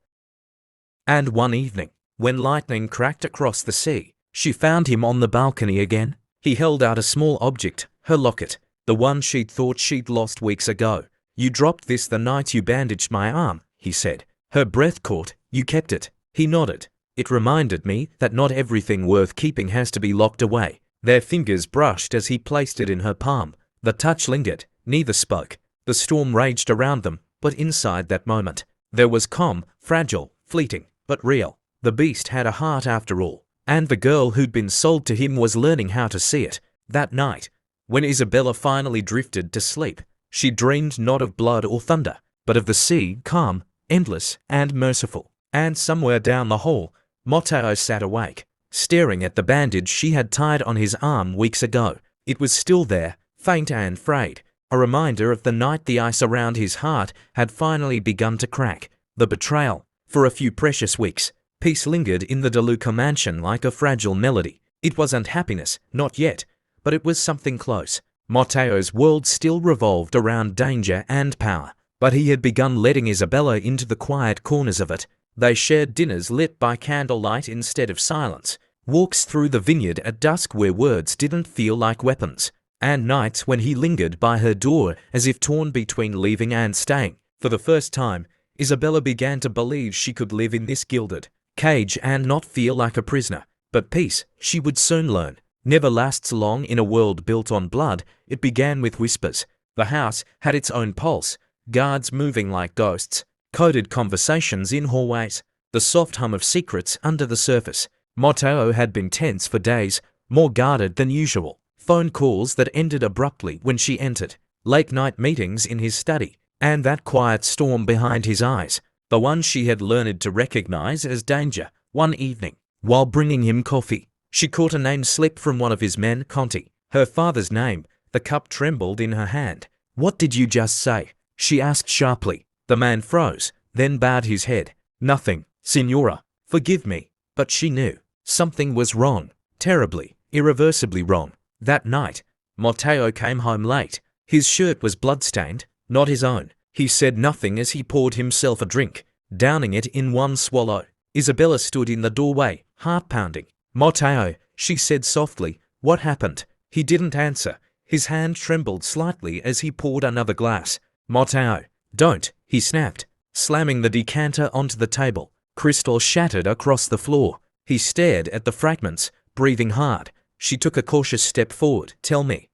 And one evening, when lightning cracked across the sea, she found him on the balcony again. He held out a small object, her locket, the one she'd thought she'd lost weeks ago. You dropped this the night you bandaged my arm, he said. Her breath caught. You kept it. He nodded. It reminded me that not everything worth keeping has to be locked away. Their fingers brushed as he placed it in her palm. The touch lingered. Neither spoke. The storm raged around them, but inside that moment, there was calm, fragile, fleeting, but real. The beast had a heart after all, and the girl who'd been sold to him was learning how to see it. That night, when Isabella finally drifted to sleep, she dreamed not of blood or thunder, but of the sea, calm, endless, and merciful. And somewhere down the hall, Matteo sat awake, staring at the bandage she had tied on his arm weeks ago. It was still there, faint and frayed, a reminder of the night the ice around his heart had finally begun to crack. The betrayal. For a few precious weeks, peace lingered in the DeLuca mansion like a fragile melody. It wasn't happiness, not yet, but it was something close. Matteo's world still revolved around danger and power, but he had begun letting Isabella into the quiet corners of it. They shared dinners lit by candlelight instead of silence, walks through the vineyard at dusk where words didn't feel like weapons, and nights when he lingered by her door as if torn between leaving and staying. For the first time, Isabella began to believe she could live in this gilded cage and not feel like a prisoner. But peace, she would soon learn, never lasts long in a world built on blood. It began with whispers. The house had its own pulse, guards moving like ghosts, coded conversations in hallways, the soft hum of secrets under the surface. Matteo had been tense for days, more guarded than usual. Phone calls that ended abruptly when she entered, late-night meetings in his study, and that quiet storm behind his eyes, the one she had learned to recognize as danger. One evening, while bringing him coffee, she caught a name slip from one of his men, Conti. Her father's name. The cup trembled in her hand. "What did you just say?" she asked sharply. The man froze, then bowed his head. "Nothing, Signora. Forgive me." But she knew. Something was wrong. Terribly, irreversibly wrong. That night, Matteo came home late. His shirt was bloodstained, not his own. He said nothing as he poured himself a drink, downing it in one swallow. Isabella stood in the doorway, heart pounding. "Matteo," she said softly, "what happened?" He didn't answer. His hand trembled slightly as he poured another glass. "Matteo, don't," he snapped, slamming the decanter onto the table. Crystal shattered across the floor. He stared at the fragments, breathing hard. She took a cautious step forward. "Tell me."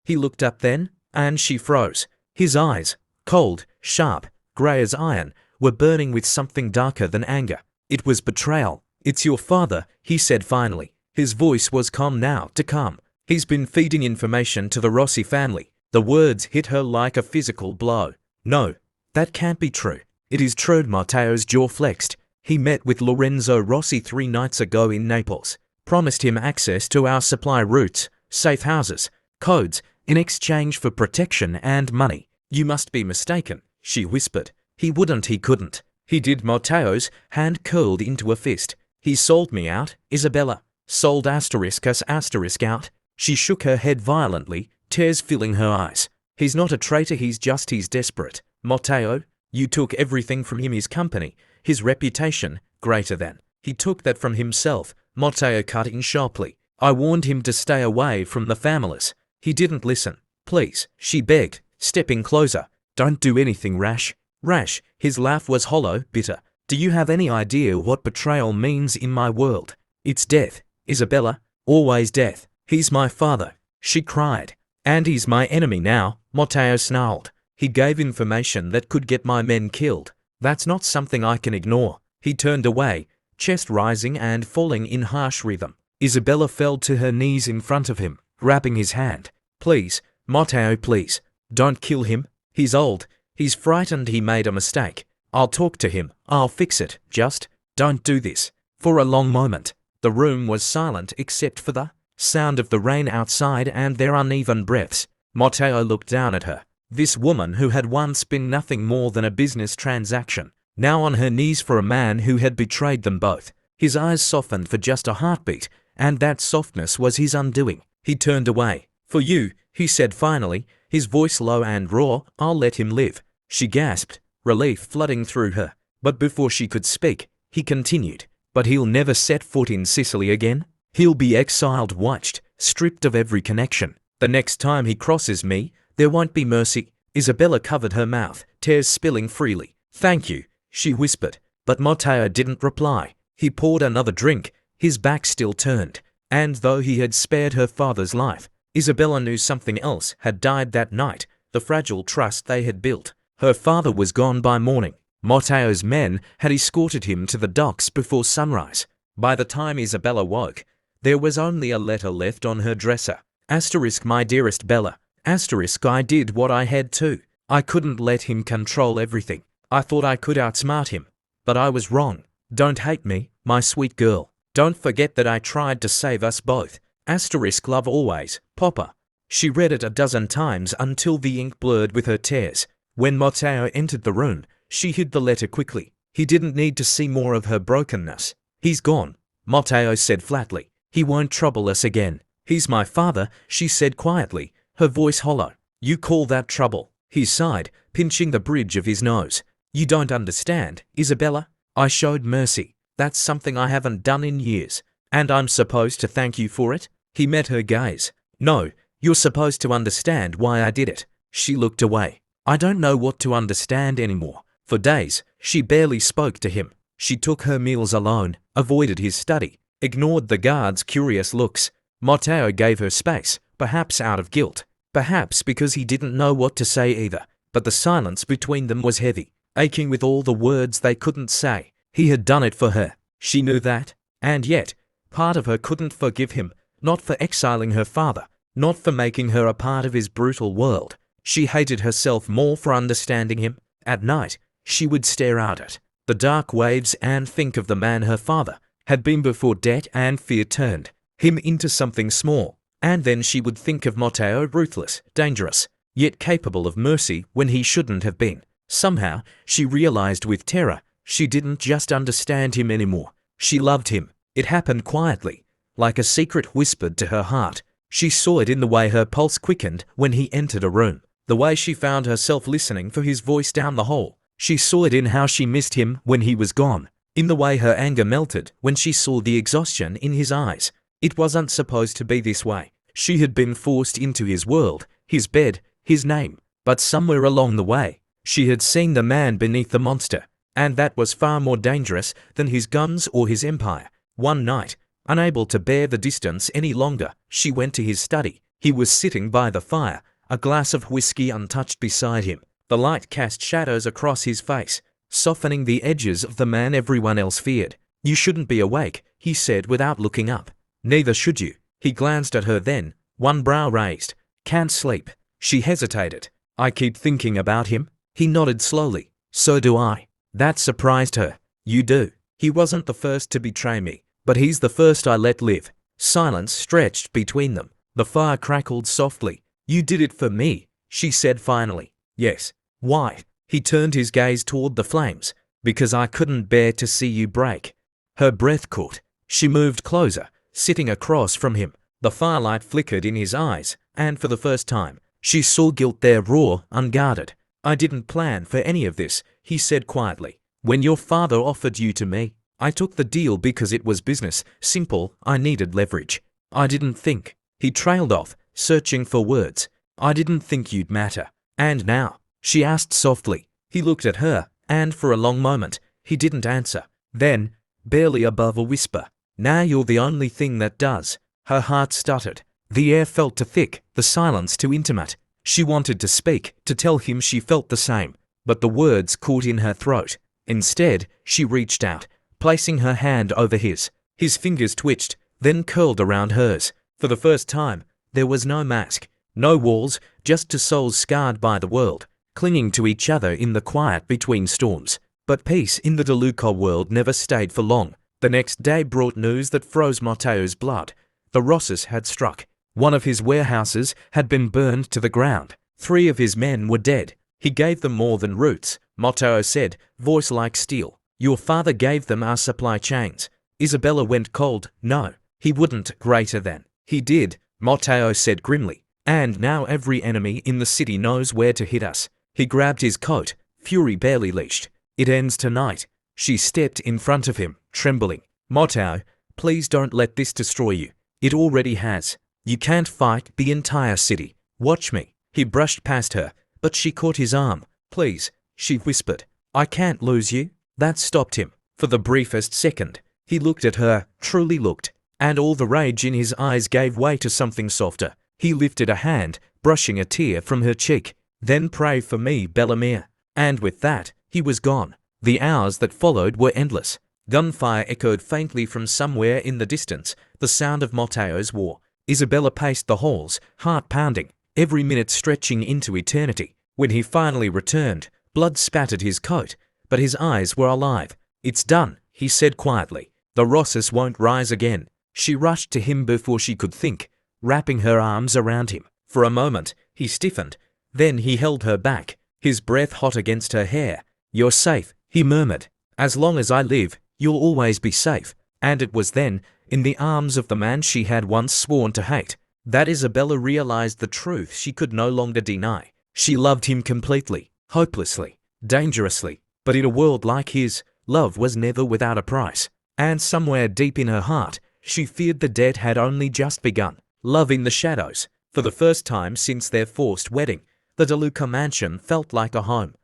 He looked up then, and she froze. His eyes, cold, sharp, grey as iron, were burning with something darker than anger. "It was betrayal. It's your father," he said finally. His voice was calm now, to calm. "He's been feeding information to the Rossi family." The words hit her like a physical blow. "No, that can't be true." "It is true." Matteo's jaw flexed. "He met with Lorenzo Rossi 3 nights ago in Naples, promised him access to our supply routes, safe houses, codes, in exchange for protection and money." "You must be mistaken," she whispered. "He wouldn't, he couldn't." "He did." Matteo's hand curled into a fist. "He sold me out, Isabella. Sold us out." She shook her head violently, tears filling her eyes. "He's not a traitor, he's desperate. Matteo, you took everything from him, his company, his reputation, greater than. He took that from himself." Matteo cut in sharply. "I warned him to stay away from the families. He didn't listen." "Please," she begged, stepping closer. "Don't do anything rash." "Rash?" His laugh was hollow, bitter. "Do you have any idea what betrayal means in my world? It's death, Isabella, always death. He's my father," she cried. "And he's my enemy now," Matteo snarled. "He gave information that could get my men killed. That's not something I can ignore." He turned away, chest rising and falling in harsh rhythm. Isabella fell to her knees in front of him, grabbing his hand. "Please, Matteo, please, don't kill him. He's old. He's frightened he made a mistake. I'll talk to him. I'll fix it. Just don't do this." For a long moment, the room was silent except for the sound of the rain outside and their uneven breaths. Matteo looked down at her. This woman who had once been nothing more than a business transaction, now on her knees for a man who had betrayed them both. His eyes softened for just a heartbeat, and that softness was his undoing. He turned away. "For you," he said finally, his voice low and raw, "I'll let him live." She gasped, relief flooding through her. But before she could speak, he continued. "But he'll never set foot in Sicily again. He'll be exiled, watched, stripped of every connection. The next time he crosses me, there won't be mercy." Isabella covered her mouth, tears spilling freely. "Thank you," she whispered. But Matteo didn't reply. He poured another drink, his back still turned. And though he had spared her father's life, Isabella knew something else had died that night, the fragile trust they had built. Her father was gone by morning. Matteo's men had escorted him to the docks before sunrise. By the time Isabella woke, there was only a letter left on her dresser. * My dearest Bella. * I did what I had to. I couldn't let him control everything. I thought I could outsmart him. But I was wrong. Don't hate me, my sweet girl. Don't forget that I tried to save us both. * love always, Papa. She read it a dozen times until the ink blurred with her tears. When Matteo entered the room, she hid the letter quickly. He didn't need to see more of her brokenness. "He's gone," Matteo said flatly. "He won't trouble us again." "He's my father," she said quietly, her voice hollow. "You call that trouble?" He sighed, pinching the bridge of his nose. "You don't understand, Isabella. I showed mercy. That's something I haven't done in years. And I'm supposed to thank you for it? He met her gaze. No, you're supposed to understand why I did it. She looked away. I don't know what to understand anymore. For days, she barely spoke to him. She took her meals alone, avoided his study, ignored the guards' curious looks. Matteo gave her space, perhaps out of guilt, perhaps because he didn't know what to say either. But the silence between them was heavy, aching with all the words they couldn't say. He had done it for her. She knew that. And yet, part of her couldn't forgive him, not for exiling her father, not for making her a part of his brutal world. She hated herself more for understanding him. At night, she would stare out at the dark waves and think of the man her father had been before debt and fear turned him into something small. And then she would think of Matteo ruthless, dangerous, yet capable of mercy when he shouldn't have been. Somehow, she realized with terror, she didn't just understand him anymore. She loved him. It happened quietly, like a secret whispered to her heart. She saw it in the way her pulse quickened when he entered a room, the way she found herself listening for his voice down the hall. She saw it in how she missed him when he was gone, in the way her anger melted when she saw the exhaustion in his eyes. It wasn't supposed to be this way. She had been forced into his world, his bed, his name. But somewhere along the way, she had seen the man beneath the monster, and that was far more dangerous than his guns or his empire. One night, unable to bear the distance any longer, she went to his study. He was sitting by the fire, a glass of whiskey untouched beside him. The light cast shadows across his face, softening the edges of the man everyone else feared. You shouldn't be awake, he said without looking up. Neither should you. He glanced at her then, one brow raised. Can't sleep. She hesitated. I keep thinking about him. He nodded slowly. So do I. That surprised her. You do. He wasn't the first to betray me, but he's the first I let live. Silence stretched between them. The fire crackled softly. You did it for me, she said finally. Yes. Why? He turned his gaze toward the flames. Because I couldn't bear to see you break. Her breath caught. She moved closer, sitting across from him. The firelight flickered in his eyes, and for the first time, she saw guilt there raw, unguarded. I didn't plan for any of this, he said quietly. When your father offered you to me, I took the deal because it was business, simple. I needed leverage. I didn't think. He trailed off, searching for words. I didn't think you'd matter. And now? She asked softly. He looked at her, and for a long moment, he didn't answer. Then, barely above a whisper, now you're the only thing that does. Her heart stuttered. The air felt too thick, the silence too intimate. She wanted to speak, to tell him she felt the same, but the words caught in her throat. Instead, she reached out, placing her hand over his. His fingers twitched, then curled around hers. For the first time, there was no mask, no walls, just two souls scarred by the world, clinging to each other in the quiet between storms. But peace in the DeLuca world never stayed for long. The next day brought news that froze Matteo's blood. The Rosses had struck. One of his warehouses had been burned to the ground. 3 of his men were dead. He gave them more than roots, Matteo said, voice like steel. Your father gave them our supply chains. Isabella went cold. No, he wouldn't. Greater than. He did, Matteo said grimly. And now every enemy in the city knows where to hit us. He grabbed his coat, fury barely leashed. It ends tonight. She stepped in front of him, trembling. Matteo, please don't let this destroy you. It already has. You can't fight the entire city. Watch me. He brushed past her, but she caught his arm. Please, she whispered. I can't lose you. That stopped him. For the briefest second, he looked at her, truly looked, and all the rage in his eyes gave way to something softer. He lifted a hand, brushing a tear from her cheek. Then pray for me, Bellamere. And with that, he was gone. The hours that followed were endless. Gunfire echoed faintly from somewhere in the distance, the sound of Matteo's war. Isabella paced the halls, heart pounding, every minute stretching into eternity. When he finally returned, blood spattered his coat, but his eyes were alive. It's done, he said quietly. The Rosses won't rise again. She rushed to him before she could think, wrapping her arms around him. For a moment, he stiffened. Then he held her back, his breath hot against her hair. You're safe, he murmured. As long as I live, you'll always be safe. And it was then, in the arms of the man she had once sworn to hate, that Isabella realized the truth she could no longer deny. She loved him completely, hopelessly, dangerously. But in a world like his, love was never without a price. And somewhere deep in her heart, She feared the dead had only just begun. Love in the shadows. For the first time since their forced wedding, the DeLuca mansion felt like a home.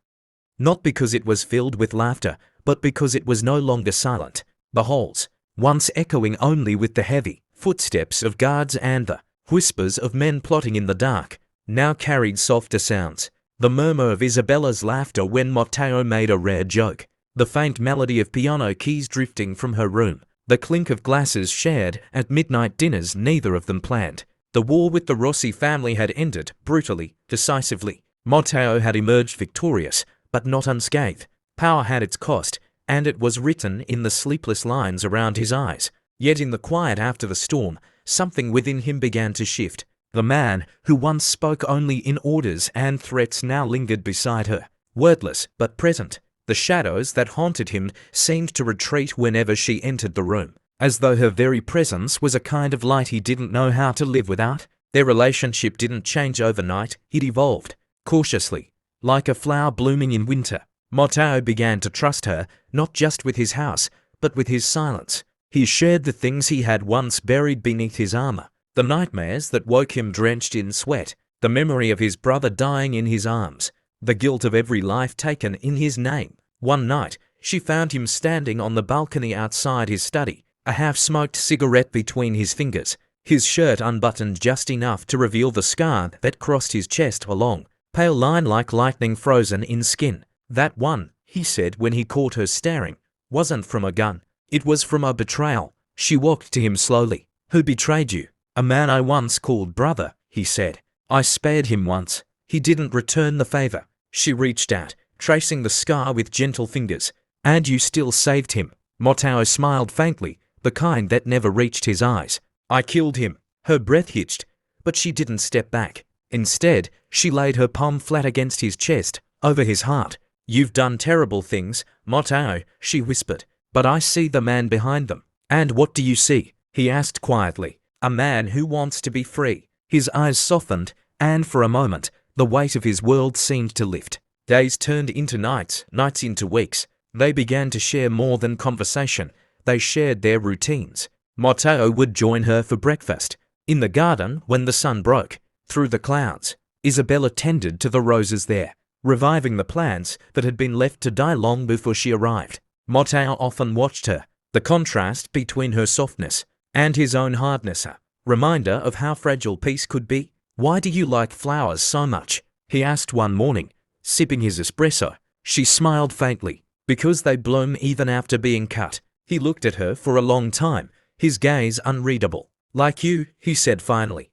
Not because it was filled with laughter, but because it was no longer silent. The halls, once echoing only with the heavy footsteps of guards and the whispers of men plotting in the dark, now carried softer sounds. The murmur of Isabella's laughter when Matteo made a rare joke, the faint melody of piano keys drifting from her room, the clink of glasses shared at midnight dinners neither of them planned. The war with the Rossi family had ended brutally, decisively. Matteo had emerged victorious, but not unscathed. Power had its cost, and it was written in the sleepless lines around his eyes. Yet in the quiet after the storm, something within him began to shift. The man who once spoke only in orders and threats now lingered beside her, wordless but present. The shadows that haunted him seemed to retreat whenever she entered the room, as though her very presence was a kind of light he didn't know how to live without. Their relationship didn't change overnight, it evolved, cautiously, like a flower blooming in winter. Matteo began to trust her, not just with his house, but with his silence. He shared the things he had once buried beneath his armor, the nightmares that woke him drenched in sweat, the memory of his brother dying in his arms, the guilt of every life taken in his name. One night, she found him standing on the balcony outside his study, a half-smoked cigarette between his fingers, his shirt unbuttoned just enough to reveal the scar that crossed his chest, a long, pale line like lightning frozen in skin. "That one," he said when he caught her staring, "wasn't from a gun. It was from a betrayal." She walked to him slowly. "Who betrayed you?" "A man I once called brother," he said. "I spared him once. He didn't return the favor." She reached out, tracing the scar with gentle fingers. "And you still saved him." Matteo smiled faintly, the kind that never reached his eyes. "I killed him." Her breath hitched, but she didn't step back. Instead, she laid her palm flat against his chest, over his heart. "You've done terrible things, Matteo," she whispered, "but I see the man behind them." "And what do you see?" he asked quietly. "A man who wants to be free." His eyes softened, and for a moment, the weight of his world seemed to lift. Days turned into nights, nights into weeks. They began to share more than conversation. They shared their routines. Matteo would join her for breakfast. In the garden, when the sun broke through the clouds, Isabella tended to the roses there, reviving the plants that had been left to die long before she arrived. Matteo often watched her, the contrast between her softness and his own hardness, a reminder of how fragile peace could be. "Why do you like flowers so much?" he asked one morning, sipping his espresso. She smiled faintly. "Because they bloom even after being cut." He looked at her for a long time, his gaze unreadable. "Like you," he said finally.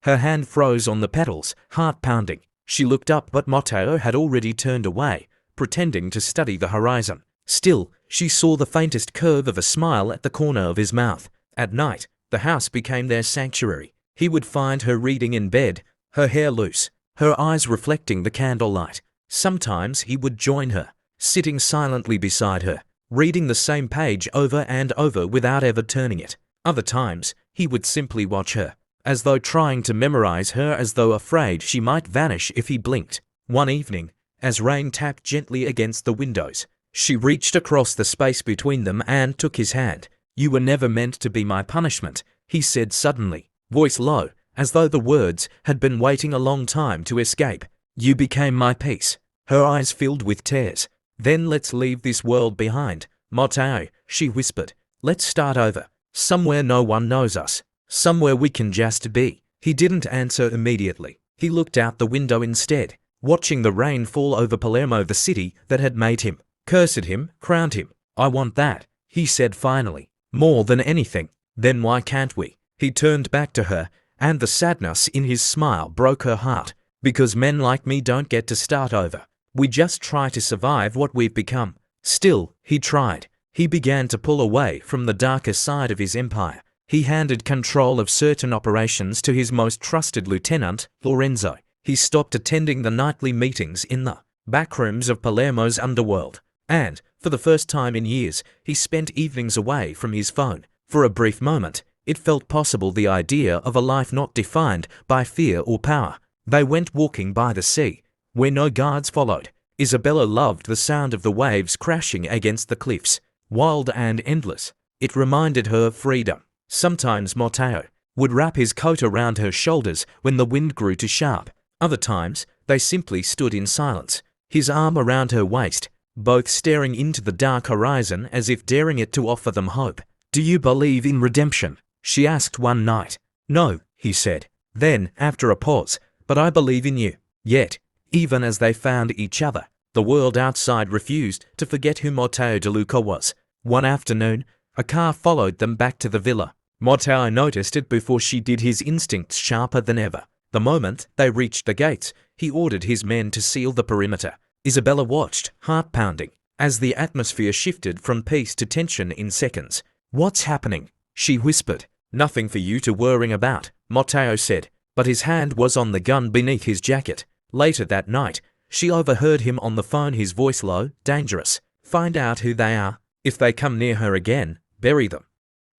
Her hand froze on the petals, heart pounding. She looked up, but Matteo had already turned away, pretending to study the horizon. Still, she saw the faintest curve of a smile at the corner of his mouth. At night, the house became their sanctuary. He would find her reading in bed, her hair loose, her eyes reflecting the candlelight. Sometimes he would join her, sitting silently beside her, reading the same page over and over without ever turning it. Other times, he would simply watch her, as though trying to memorize her, as though afraid she might vanish if he blinked. One evening, as rain tapped gently against the windows, she reached across the space between them and took his hand. "You were never meant to be my punishment," he said suddenly, voice low, as though the words had been waiting a long time to escape. "You became my peace." Her eyes filled with tears. "Then let's leave this world behind, Matteo," she whispered. "Let's start over, somewhere no one knows us, somewhere we can just be." He didn't answer immediately. He looked out the window instead, watching the rain fall over Palermo, the city that had made him, cursed him, crowned him. "I want that," he said finally, "more than anything." "Then why can't we?" He turned back to her, and the sadness in his smile broke her heart. "Because men like me don't get to start over. We just try to survive what we've become." Still, he tried. He began to pull away from the darker side of his empire. He handed control of certain operations to his most trusted lieutenant, Lorenzo. He stopped attending the nightly meetings in the backrooms of Palermo's underworld. And, for the first time in years, he spent evenings away from his phone. For a brief moment, it felt possible, the idea of a life not defined by fear or power. They went walking by the sea, where no guards followed. Isabella loved the sound of the waves crashing against the cliffs, wild and endless. It reminded her of freedom. Sometimes Mateo would wrap his coat around her shoulders when the wind grew too sharp. Other times, they simply stood in silence, his arm around her waist, both staring into the dark horizon as if daring it to offer them hope. "Do you believe in redemption?" she asked one night. "No," he said. Then, after a pause, "But I believe in you." Yet, even as they found each other, the world outside refused to forget who Matteo DeLuca was. One afternoon, a car followed them back to the villa. Matteo noticed it before she did, his instincts sharper than ever. The moment they reached the gates, he ordered his men to seal the perimeter. Isabella watched, heart pounding, as the atmosphere shifted from peace to tension in seconds. "What's happening?" she whispered. "Nothing for you to worry about," Matteo said, but his hand was on the gun beneath his jacket. Later that night, she overheard him on the phone, his voice low, dangerous. "Find out who they are. If they come near her again, bury them."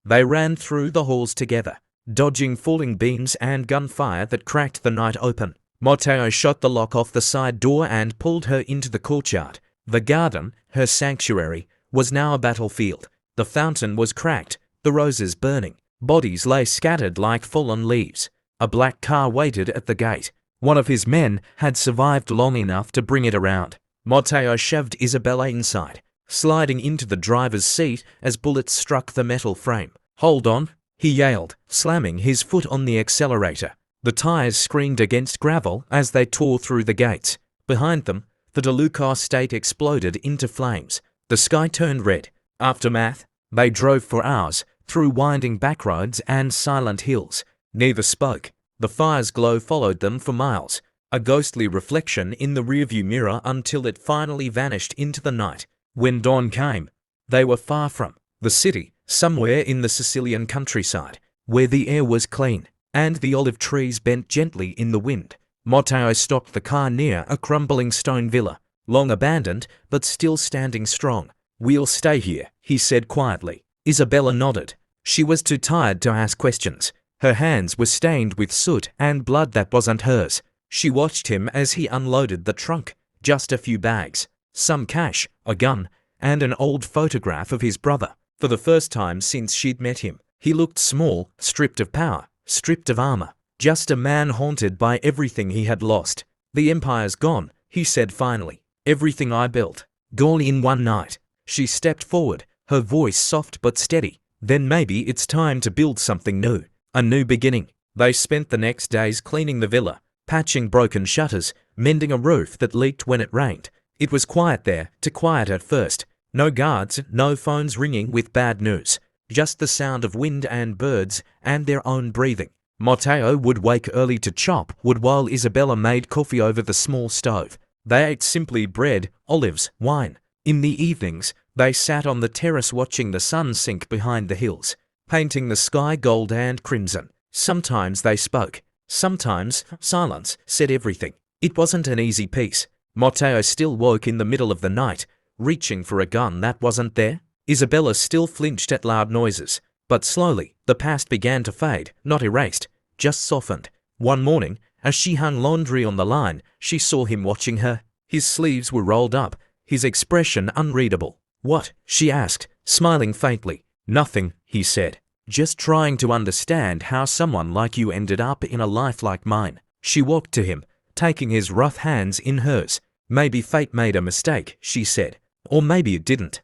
They ran through the halls together, dodging falling beams and gunfire that cracked the night open. Matteo shot the lock off the side door and pulled her into the courtyard. The garden, her sanctuary, was now a battlefield. The fountain was cracked, the roses burning. Bodies lay scattered like fallen leaves. A black car waited at the gate. One of his men had survived long enough to bring it around. Matteo shoved Isabella inside, sliding into the driver's seat as bullets struck the metal frame. "Hold on," he yelled, slamming his foot on the accelerator. The tires screamed against gravel as they tore through the gates. Behind them, the DeLuca estate exploded into flames. The sky turned red. Aftermath. They drove for hours, through winding backroads and silent hills. Neither spoke. The fire's glow followed them for miles, a ghostly reflection in the rearview mirror, until it finally vanished into the night. When dawn came, they were far from the city, somewhere in the Sicilian countryside, where the air was clean, and the olive trees bent gently in the wind. Matteo stopped the car near a crumbling stone villa, long abandoned but still standing strong. "We'll stay here," he said quietly. Isabella nodded. She was too tired to ask questions. Her hands were stained with soot and blood that wasn't hers. She watched him as he unloaded the trunk. Just a few bags, some cash, a gun, and an old photograph of his brother. For the first time since she'd met him, he looked small, stripped of power, stripped of armor. Just a man haunted by everything he had lost. "The empire's gone," he said finally. "Everything I built, gone in one night." She stepped forward, her voice soft but steady. "Then maybe it's time to build something new. A new beginning." They spent the next days cleaning the villa, patching broken shutters, mending a roof that leaked when it rained. It was quiet there, too quiet at first. No guards, no phones ringing with bad news. Just the sound of wind and birds and their own breathing. Matteo would wake early to chop wood while Isabella made coffee over the small stove. They ate simply bread, olives, wine. In the evenings, they sat on the terrace watching the sun sink behind the hills, painting the sky gold and crimson. Sometimes they spoke. Sometimes silence said everything. It wasn't an easy peace. Matteo still woke in the middle of the night, reaching for a gun that wasn't there. Isabella still flinched at loud noises. But slowly, the past began to fade, not erased, just softened. One morning, as she hung laundry on the line, she saw him watching her. His sleeves were rolled up, his expression unreadable. "What?" she asked, smiling faintly. "Nothing," he said. "Just trying to understand how someone like you ended up in a life like mine." She walked to him, taking his rough hands in hers. "Maybe fate made a mistake," she said. "Or maybe it didn't."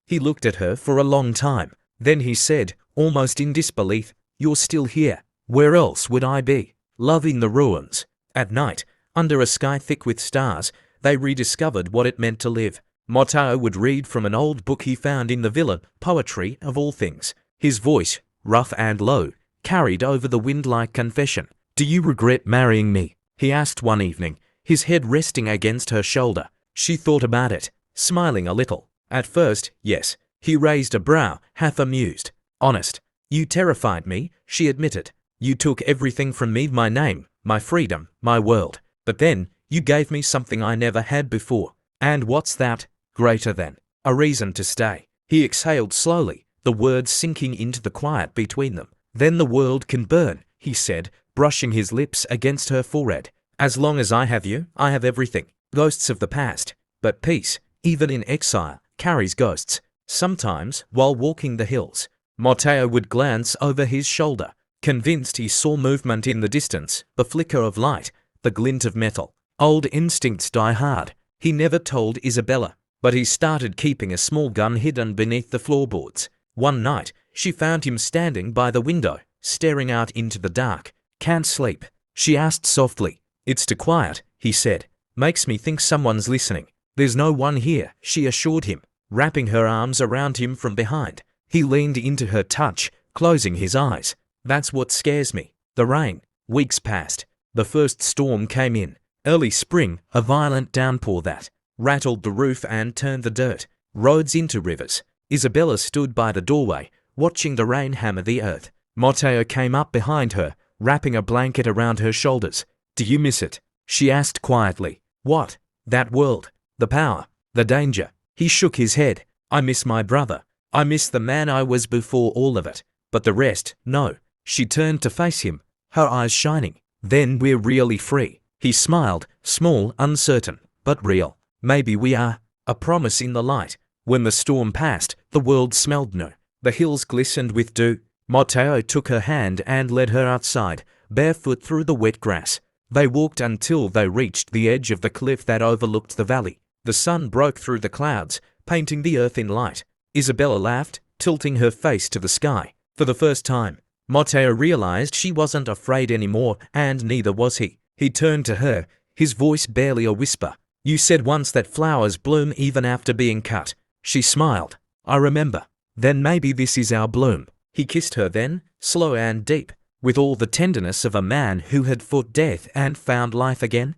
He looked at her for a long time. Then he said, almost in disbelief, "You're still here. Where else would I be?" Loving the ruins. At night, under a sky thick with stars, they rediscovered what it meant to live. Matteo would read from an old book he found in the villa, poetry of all things. His voice, rough and low, carried over the wind like confession. "Do you regret marrying me?" he asked one evening, his head resting against her shoulder. She thought about it, smiling a little. At first, yes. He raised a brow, half amused. "Honest. You terrified me," she admitted. "You took everything from me, my name, my freedom, my world. But then, you gave me something I never had before. And what's that? Greater than a reason to stay." He exhaled slowly, the words sinking into the quiet between them. "Then the world can burn," he said, brushing his lips against her forehead. "As long as I have you, I have everything. Ghosts of the past. But peace, even in exile, carries ghosts. Sometimes, while walking the hills, Matteo would glance over his shoulder, convinced he saw movement in the distance, the flicker of light, the glint of metal. Old instincts die hard. He never told Isabella, but he started keeping a small gun hidden beneath the floorboards. One night, she found him standing by the window, staring out into the dark. "Can't sleep?" she asked softly. "It's too quiet," he said. "Makes me think someone's listening." "There's no one here," she assured him, wrapping her arms around him from behind. He leaned into her touch, closing his eyes. "That's what scares me. The rain." Weeks passed. The first storm came in. Early spring, a violent downpour that rattled the roof and turned the dirt, roads into rivers. Isabella stood by the doorway, watching the rain hammer the earth. Matteo came up behind her, wrapping a blanket around her shoulders. "Do you miss it?" she asked quietly. "What?" "That world. The power. The danger." He shook his head. "I miss my brother. I miss the man I was before all of it. But the rest, no." She turned to face him, her eyes shining. "Then we're really free." He smiled, small, uncertain, but real. "Maybe we are." A promise in the light. When the storm passed, the world smelled new. The hills glistened with dew. Matteo took her hand and led her outside, barefoot through the wet grass. They walked until they reached the edge of the cliff that overlooked the valley. The sun broke through the clouds, painting the earth in light. Isabella laughed, tilting her face to the sky. For the first time, Matteo realized she wasn't afraid anymore, and neither was he. He turned to her, his voice barely a whisper. "You said once that flowers bloom even after being cut." She smiled. "I remember. Then maybe this is our bloom." He kissed her then, slow and deep, with all the tenderness of a man who had fought death and found life again.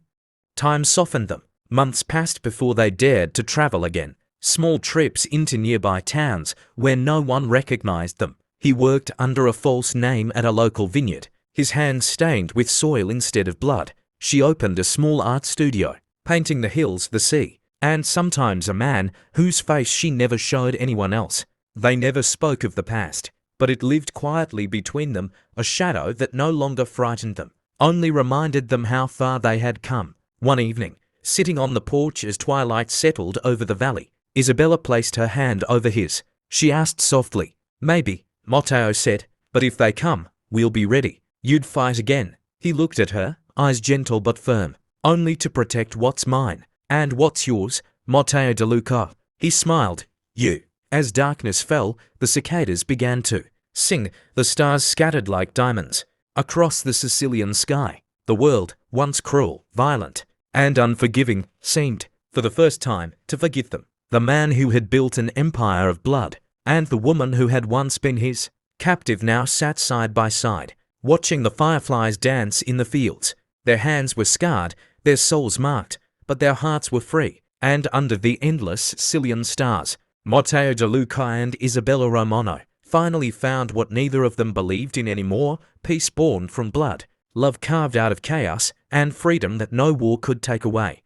Time softened them. Months passed before they dared to travel again. Small trips into nearby towns where no one recognized them. He worked under a false name at a local vineyard, his hands stained with soil instead of blood. She opened a small art studio, painting the hills, the sea, and sometimes a man whose face she never showed anyone else. They never spoke of the past, but it lived quietly between them, a shadow that no longer frightened them, only reminded them how far they had come. One evening, sitting on the porch as twilight settled over the valley, Isabella placed her hand over his. She asked softly, "Maybe," Matteo said, "but if they come, we'll be ready. You'd fight again." He looked at her, eyes gentle but firm. "Only to protect what's mine." "And what's yours, Matteo DeLuca?" He smiled. "You." As darkness fell, the cicadas began to sing, the stars scattered like diamonds. Across the Sicilian sky, the world, once cruel, violent, and unforgiving, seemed, for the first time, to forgive them. The man who had built an empire of blood, and the woman who had once been his captive now sat side by side, watching the fireflies dance in the fields. Their hands were scarred, their souls marked, but their hearts were free, and under the endless Sicilian stars, Matteo DeLuca and Isabella Romano finally found what neither of them believed in anymore: peace born from blood, love carved out of chaos, and freedom that no war could take away.